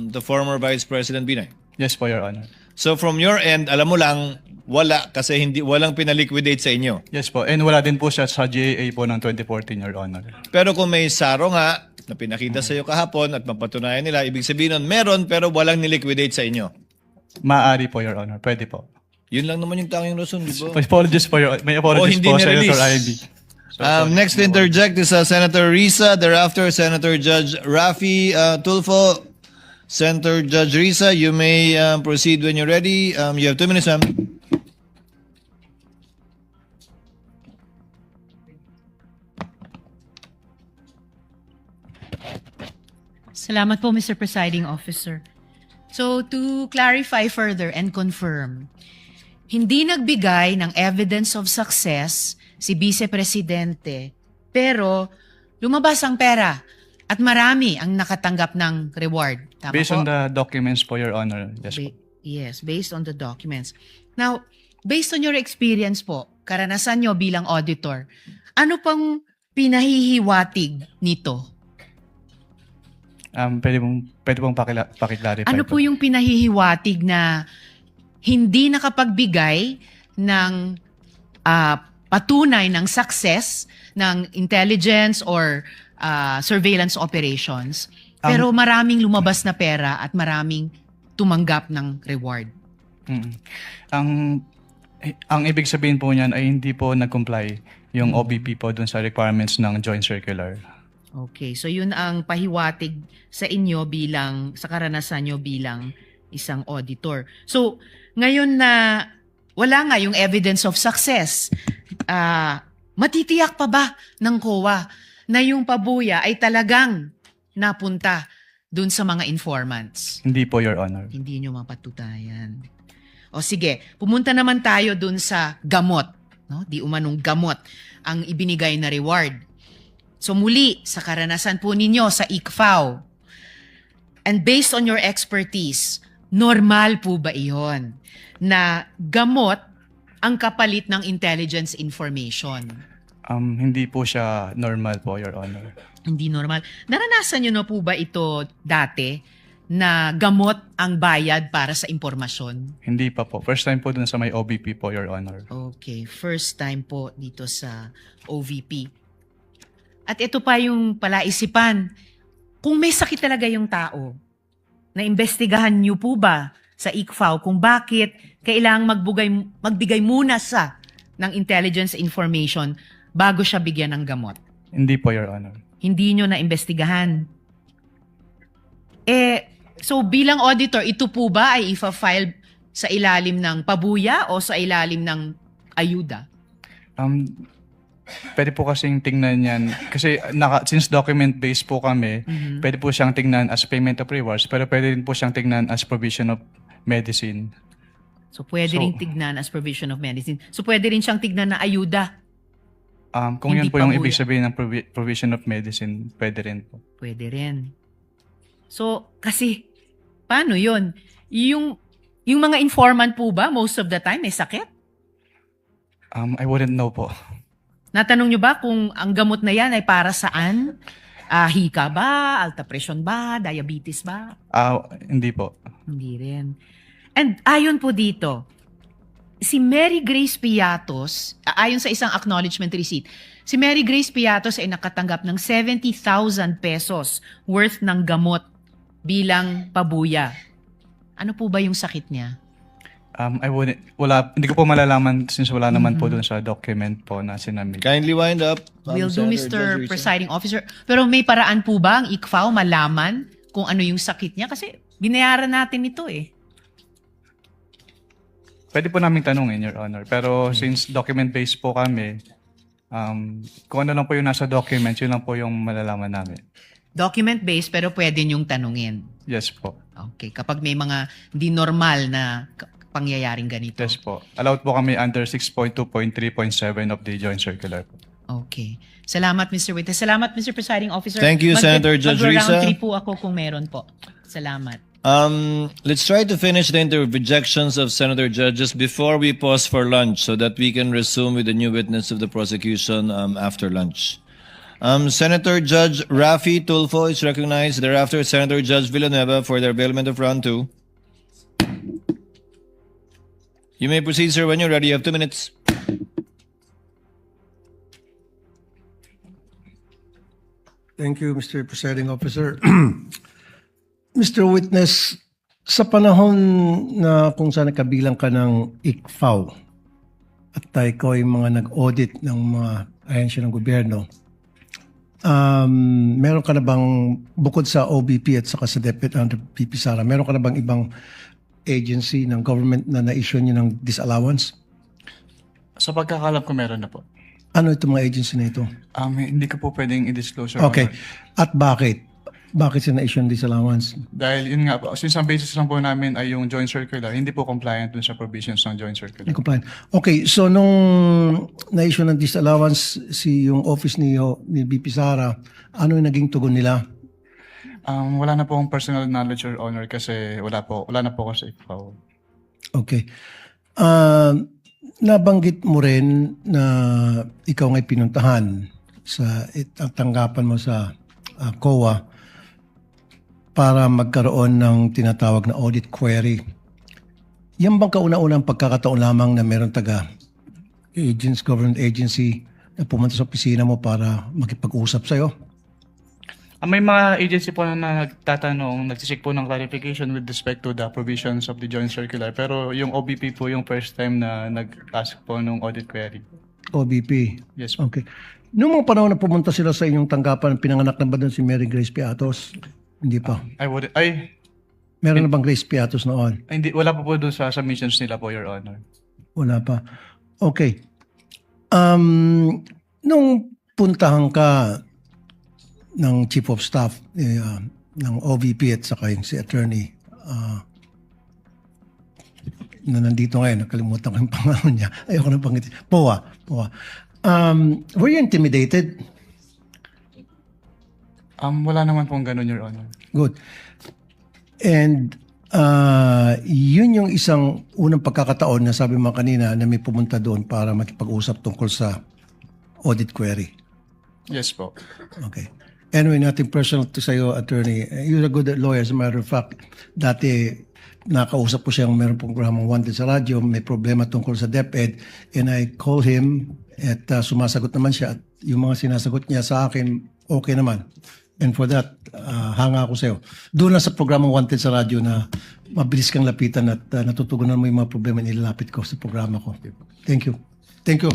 the former Vice President Binay. Yes po, Your Honor. So from your end, alam mo lang, wala kasi walang pinaliquidate sa inyo. Yes po. And wala din po siya sa GAA po ng 2014, Your Honor. Pero kung may saro nga na pinakita sa iyo kahapon at mapatunayan nila, ibig sabihin nun, meron pero walang niliquidate sa inyo. Maaari po, Your Honor. Pwede po. Yun lang naman yung tanging rason, di ba? Apologies po, may apologies hindi po, na-release. Senator Ivy. Next to interject is Senator Risa, thereafter Senator Judge Rafi Tulfo. Senator Judge Risa, you may proceed when you're ready. You have 2 minutes, ma'am. Salamat po, Mr. Presiding Officer. So, to clarify further and confirm, hindi nagbigay ng evidence of success si Vice Presidente, pero lumabas ang pera at marami ang nakatanggap ng reward. Tama Based po? on the documents po, Your Honor. Yes po. Yes, based on the documents. Now, based on your experience po, karanasan nyo bilang auditor, ano pang pinahihiwatig nito? Pwede pong pakiclarify Ano po yung pinahihiwatig na hindi nakapagbigay ng patunay ng success ng intelligence or surveillance operations, pero maraming lumabas na pera at maraming tumanggap ng reward? Ang ibig sabihin po niyan ay hindi po nag-comply yung OBP po dun sa requirements ng Joint Circular. Okay, so yun ang pahiwatig sa inyo bilang, sa karanasan nyo bilang isang auditor. So, ngayon na wala nga yung evidence of success, matitiyak pa ba ng COA na yung pabuya ay talagang napunta dun sa mga informants? Hindi po, Your Honor. Hindi nyo mapatutayan. O sige, pumunta naman tayo dun sa gamot. No? Di umanong gamot ang ibinigay na reward. So muli, sa karanasan po ninyo sa ICFAO, and based on your expertise, normal po ba iyon na gamot ang kapalit ng intelligence information? Hindi po siya normal po, Your Honor. Hindi normal. Naranasan nyo na po ba ito dati na gamot ang bayad para sa impormasyon? Hindi pa po. First time po dun sa may OBP po, Your Honor. Okay, first time po dito sa OVP. At ito pa yung palaisipan, kung may sakit talaga yung tao, naimbestigahan niyo po ba sa ICFAO kung bakit kailangang magbigay muna ng intelligence information bago siya bigyan ng gamot? Hindi po, Your Honor. Hindi nyo naimbestigahan. So bilang auditor, ito po ba ay ifa-file sa ilalim ng pabuya o sa ilalim ng ayuda? Pwede po kasing tingnan yan. Kasi since document-based po kami, pwede po siyang tingnan as payment of rewards, pero pwede rin po siyang tingnan as provision of medicine. So pwede rin tignan as provision of medicine. So pwede rin siyang tignan na ayuda. Kung Hindi yun po yung pabuya. ibig sabihin ng provision of medicine, pwede rin po. Pwede rin. So, kasi, paano yun? Yung mga informant po ba, most of the time, may sakit? I wouldn't know po. Natanong nyo ba kung ang gamot na yan ay para saan? Hika ba? Alta presyon ba? Diabetes ba? Hindi po. Hindi rin. And ayon po dito, si Mary Grace Piatos, ayon sa isang acknowledgement receipt, si Mary Grace Piatos ay nakatanggap ng 70,000 pesos worth ng gamot bilang pabuya. Ano po ba yung sakit niya? Hindi ko po malalaman since wala naman po doon sa document po na sinamit. Kindly wind up. Will do, Senator Mr. Judge Risa. Presiding Officer. Pero may paraan po ba ang ICFAO malaman kung ano yung sakit niya? Kasi binayaran natin ito eh. Pwede po namin tanungin, Your Honor. Pero since document-based po kami, kung ano lang po yung nasa document, yun lang po yung malalaman namin. Document-based pero pwede niyong tanungin. Yes po. Okay. Kapag may mga di normal na pangyayaring ganito. Yes po. Allowed po kami under 6.2.3.7 of the Joint Circular po. Okay. Salamat, Mr. Witness. Salamat, Mr. Presiding Officer. Thank you, Senator Judge Mag-round Risa. 3 po ako kung meron po. Salamat. Let's try to finish the interjections of Senator Judges before we pause for lunch so that we can resume with the new witness of the prosecution after lunch. Senator Judge Rafi Tulfo is recognized. Thereafter, Senator Judge Villanueva for the availment of round 2. You may proceed, sir, when you're ready. You have 2 minutes. Thank you, Mr. Presiding Officer. Mr. Witness, sa panahon na kung saan nakabilang ka ng ICFAO at ikaw ay mga nag-audit ng mga ahensya ng gobyerno, meron ka na bang, bukod sa OBP at saka sa DepEd under VP Sara, meron ka na bang ibang agency ng government na na-issue niyo ng disallowance? Sa pagkakalam ko, meron na po. Ano itong mga agency na ito? Hindi ko po pwedeng i-disclose. Your Okay. Honor. At bakit? Bakit sila na-issue ng disallowance? Dahil yun nga po, since ang basis lang po namin ay yung Joint Circular, hindi po compliant dun sa provisions ng Joint Circular. Hindi compliant. Okay, so nung na-issue ng disallowance yung office ni VP Sara, ano yung naging tugon nila? Wala na po akong personal knowledge, Your Honor, kasi wala na po ako sa ICFAO. Okay. Nabanggit mo rin na ikaw nga'y pinuntahan sa tanggapan mo sa COA para magkaroon ng tinatawag na audit query. Yan bang kauna-unang pagkakataon lamang na meron government agency na pumunta sa opisina mo para makipag-usap sa'yo? May mga agency po na nagtatanong, nagsisik po ng clarification with respect to the provisions of the Joint Circular. Pero yung OBP po yung first time na nag-ask po ng audit query. OBP? Yes po. Okay. Noong mga panahon na pumunta sila sa inyong tanggapan, pinanganak na ba doon si Mary Grace Piatos? Hindi pa. Meron na bang Grace Piatos noon? Hindi, wala po doon sa submissions nila po, Your Honor. Wala pa. Okay. Nung puntahan ka ng Chief of Staff ng OVP at saka yung si Attorney na nandito ngayon, nakalimutan ko yung pangalan niya. Ayoko na pangitin. POA. Were you intimidated? Wala naman pong ganun, Your Honor. Good. And yun yung isang unang pagkakataon na sabi mo kanina na may pumunta doon para makipag-usap tungkol sa audit query. Yes po. Okay. Anyway, nothing personal to sa'yo, attorney. You're a good lawyer. As a matter of fact, dati nakausap ko siyang meron programang Wanted sa radyo, may problema tungkol sa DepEd, and I call him at sumasagot naman siya. At yung mga sinasagot niya sa akin, okay naman. And for that, hanga ako sa'yo. Doon lang sa programang Wanted sa radyo na mabilis kang lapitan at natutugunan mo yung mga problema na nilalapit ko sa programa ko. Thank you. Thank you.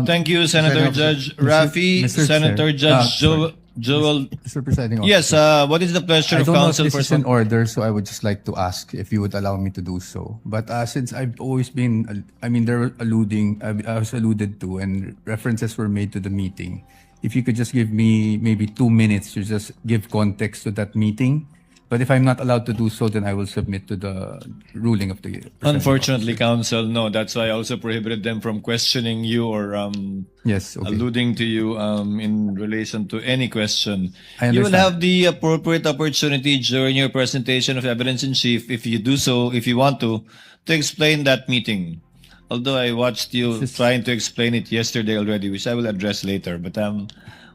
Thank you, Senator Judge Rafi. Mr. Senator Chair. Judge Joel. Mr. Presiding Officer. Yes, what is the pleasure I of don't know if counsel this for is in order, so I would just like to ask if you would allow me to do so. But since I've always been, they're I was alluded to, and references were made to the meeting. If you could just give me maybe 2 minutes to just give context to that meeting. But if I'm not allowed to do so, then I will submit to the ruling of the presiding Unfortunately, officer. counsel, no. That's why I also prohibited them from questioning you or Yes, okay. alluding to you in relation to any question. I You will understand. have the appropriate opportunity during your presentation of evidence in chief, if you do so, if you want to explain that meeting. Although I watched you trying to explain it yesterday already, which I will address later. But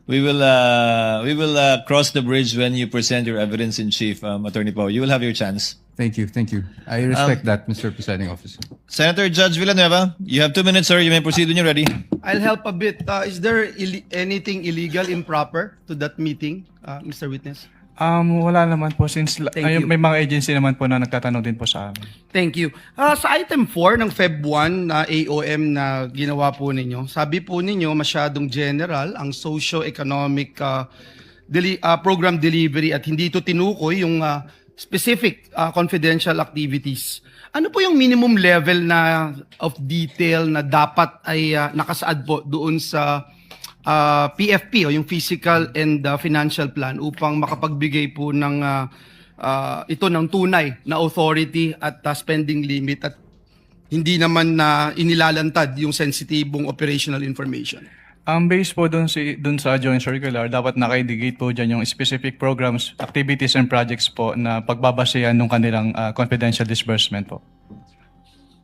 we will cross the bridge when you present your evidence in chief, Attorney Poe. You will have your chance. Thank you. Thank you. I respect that, Mr. Presiding Officer. Senator Judge Villanueva, you have 2 minutes, sir. You may proceed when you're ready. I'll help a bit. Is there anything illegal, improper to that meeting, Mr. Witness? Wala naman po since Thank you. may mga agency naman po na nagtatanong din po sa amin. Thank you. Sa item 4 ng Feb 1 na AOM na ginawa po ninyo, sabi po ninyo masyadong general ang socio-economic program delivery at hindi ito tinukoy yung specific confidential activities. Ano po yung minimum level na of detail na dapat ay nakasaad po doon sa PFP o yung physical and financial plan upang makapagbigay po ng ito ng tunay na authority at spending limit at hindi naman na inilalantad yung sensitibong operational information? Ang base po dun sa Joint Circular, dapat naka-indicate po dyan yung specific programs, activities, and projects po na pagbabasehan ng kanilang confidential disbursement po.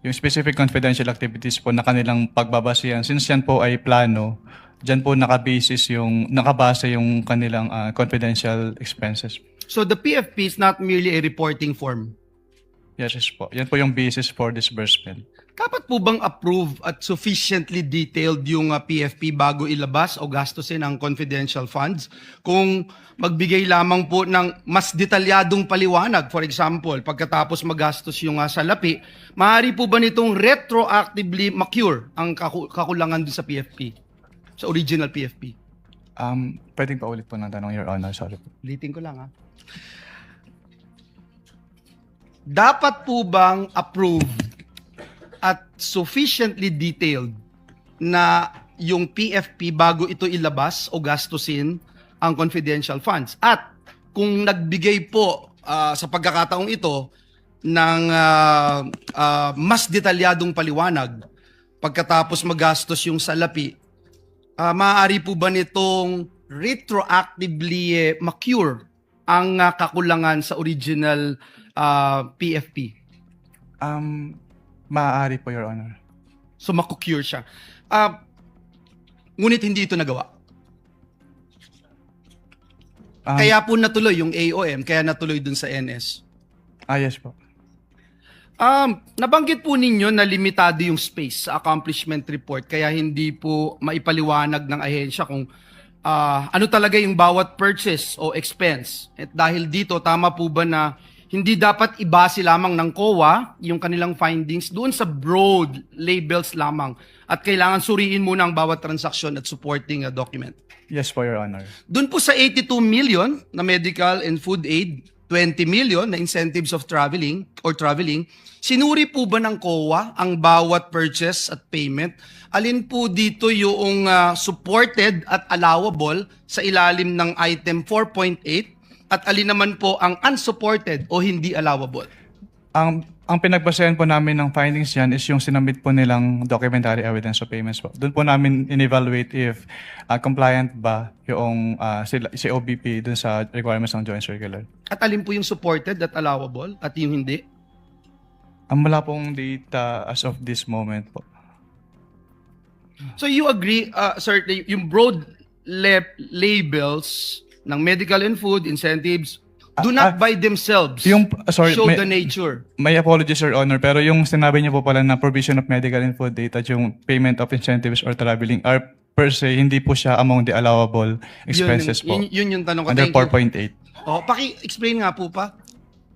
Yung specific confidential activities po na kanilang pagbabasehan, since yan po ay plano, dyan po nakabase yung kanilang confidential expenses. So the PFP is not merely a reporting form? Yes po. Yan po yung basis for disbursement. Dapat po bang approve at sufficiently detailed yung PFP bago ilabas o gastusin ang confidential funds? Kung magbigay lamang po ng mas detalyadong paliwanag, for example, pagkatapos magastos yung salapi, maaari po ba nitong retroactively ma-cure ang kakulangan dun sa PFP? Sa original PFP? Pwedeng pa ulit po ng tanong, Your Honor. Sorry po. Ulitin ko lang Dapat po bang approved at sufficiently detailed na yung PFP bago ito ilabas o gastusin ang confidential funds? At kung nagbigay po sa pagkakataong ito ng mas detalyadong paliwanag pagkatapos magastos yung salapi, maaari po ba nitong retroactively ma-cure ang kakulangan sa original PFP? Maaari po, Your Honor. So maku-cure siya. Ngunit hindi ito nagawa. Kaya po natuloy yung AOM, kaya natuloy dun sa NS. Yes po. Nabanggit po ninyo na limitado yung space sa accomplishment report, kaya hindi po maipaliwanag ng ahensya kung ano talaga yung bawat purchase o expense. At dahil dito, tama po ba na hindi dapat ibase lamang ng COA yung kanilang findings doon sa broad labels lamang at kailangan suriin muna ang bawat transaksyon at supporting document? Yes po, Your Honor. Doon po sa 82 million na medical and food aid, 20 million na incentives of traveling, sinuri po ba ng COA ang bawat purchase at payment? Alin po dito yung supported at allowable sa ilalim ng item 4.8 at alin naman po ang unsupported o hindi allowable? Ang pinagbasehan po namin ng findings yan is yung sinamit po nilang documentary evidence of payments po. Doon po namin in-evaluate if compliant ba yung si OBP dun sa requirements ng Joint Circular. At alin po yung supported at allowable at yung hindi? Wala pong data as of this moment po. So you agree, sir, yung broad labels ng medical and food incentives do not by themselves show the nature. May apologies, Your Honor, pero yung sinabi niyo po pala na provision of medical and food data, yung payment of incentives or traveling are per se, hindi po siya among the allowable expenses po. Yun yung tanong ko. Under 4.8. Paki-explain nga po pa.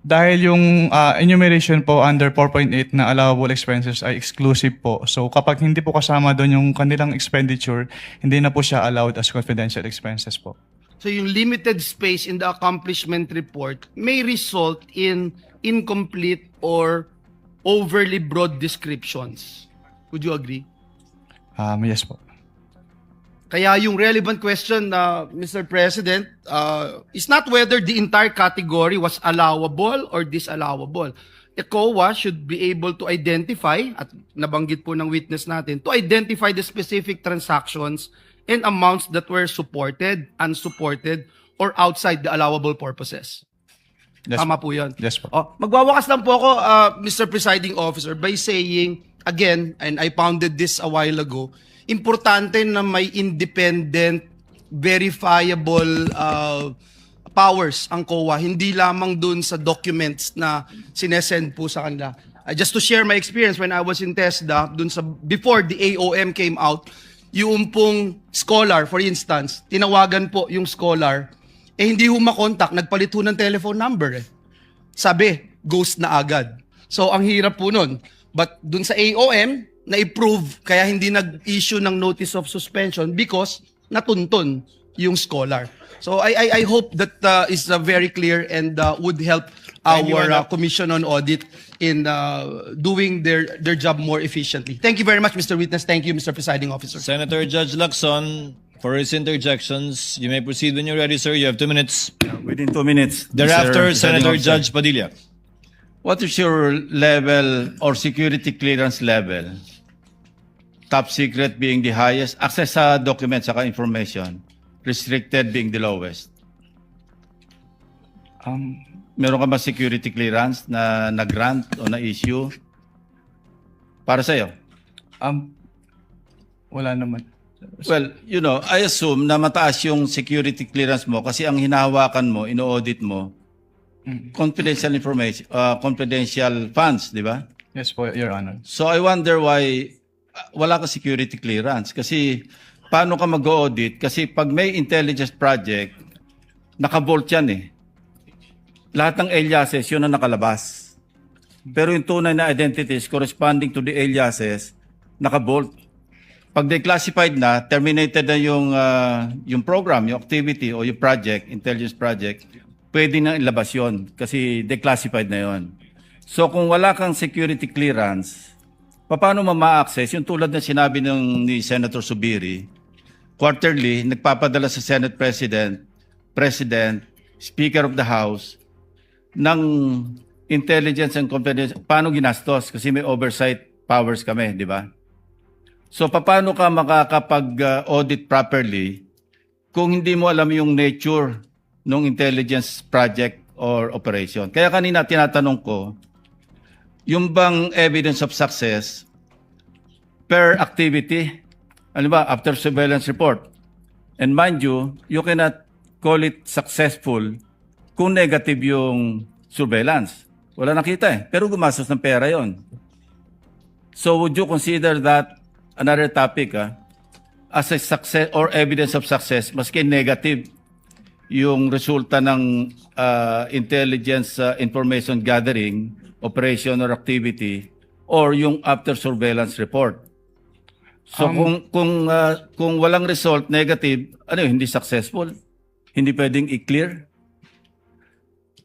Dahil yung enumeration po under 4.8 na allowable expenses ay exclusive po. So kapag hindi po kasama doon yung kanilang expenditure, hindi na po siya allowed as confidential expenses po. So yung limited space in the accomplishment report may result in incomplete or overly broad descriptions. Would you agree? Yes po. Kaya yung relevant question, Mr. President, is not whether the entire category was allowable or disallowable. The COA should be able to identify, at nabanggit po ng witness natin, to identify the specific transactions and amounts that were supported, unsupported, or outside the allowable purposes. Yes, Tama po yun. Yes po. Magwawakas lang po ako, Mr. Presiding Officer, by saying, again, and I pounded this a while ago, importante na may independent verifiable powers ang COA, hindi lamang dun sa documents na sinesend po sa kanila. Just to share my experience when I was in TESDA, dun sa, before the AOM came out, yung pong scholar, for instance, tinawagan po yung scholar, hindi ho makontak, nagpalit ho ng telephone number. Sabi, ghost na agad. So, ang hirap po nun. But dun sa AOM, na-approve, kaya hindi nag-issue ng notice of suspension because natuntun yung scholar. So, I hope that is very clear and would help our Commission on Audit in doing their job more efficiently. Thank you very much, Mr. Witness. Thank you, Mr. Presiding Officer. Senator Judge Lacson, for his interjections, you may proceed when you're ready, sir. You have 2 minutes. Within 2 minutes. Thereafter, Mr. Presiding Senator Officer. Judge Padilla. What is your level or security clearance level? Top secret being the highest, access sa documents, saka information, restricted being the lowest. Meron ka ba security clearance na nag-grant o na-issue para sa'yo? Wala naman. Well, you know, I assume na mataas yung security clearance mo kasi ang hinahawakan mo, ino-audit mo, confidential information, confidential funds, di ba? Yes po, Your Honor. So I wonder why wala ka security clearance. Kasi paano ka mag-audit? Kasi pag may intelligence project, naka-vault yan eh. Lahat ng aliases, yun ang nakalabas. Pero yung tunay na identities corresponding to the aliases, naka-vault. Pag declassified na, terminated na yung program, yung activity o yung project, intelligence project, pwede na ilabas yun kasi declassified na yun. So kung wala kang security clearance, paano ma-access? Yung tulad na sinabi ni Senator Subiri, quarterly, nagpapadala sa Senate President, Speaker of the House, ng intelligence and confidence, paano ginastos? Kasi may oversight powers kami, di ba? So, paano ka makakapag-audit properly kung hindi mo alam yung nature ng intelligence project or operation? Kaya kanina tinatanong ko, yung bang evidence of success per activity, ano ba, after surveillance report. And mind you, you cannot call it successful kung negative yung surveillance. Wala nakita eh. Pero gumastos ng pera yon. So would you consider that another topic as a success or evidence of success, maski negative yung resulta ng intelligence information gathering, operation or activity, or yung after surveillance report? So kung walang result, negative, ano yun, hindi successful? Hindi pwedeng i-clear?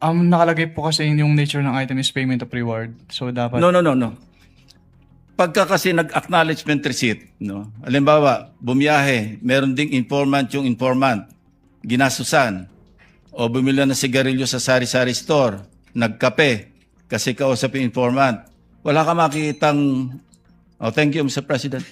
Nakalagay po kasi yung nature ng item is payment of reward. So dapat... No. Pagka kasi nag-acknowledgement receipt, no? Halimbawa, bumiyahe, meron ding informant yung informant, ginasusan, o bumili ng sigarilyo sa sari-sari store, nagkape, kasi kausap yung informant. Wala ka makikitang... Oh, thank you, Mr. President.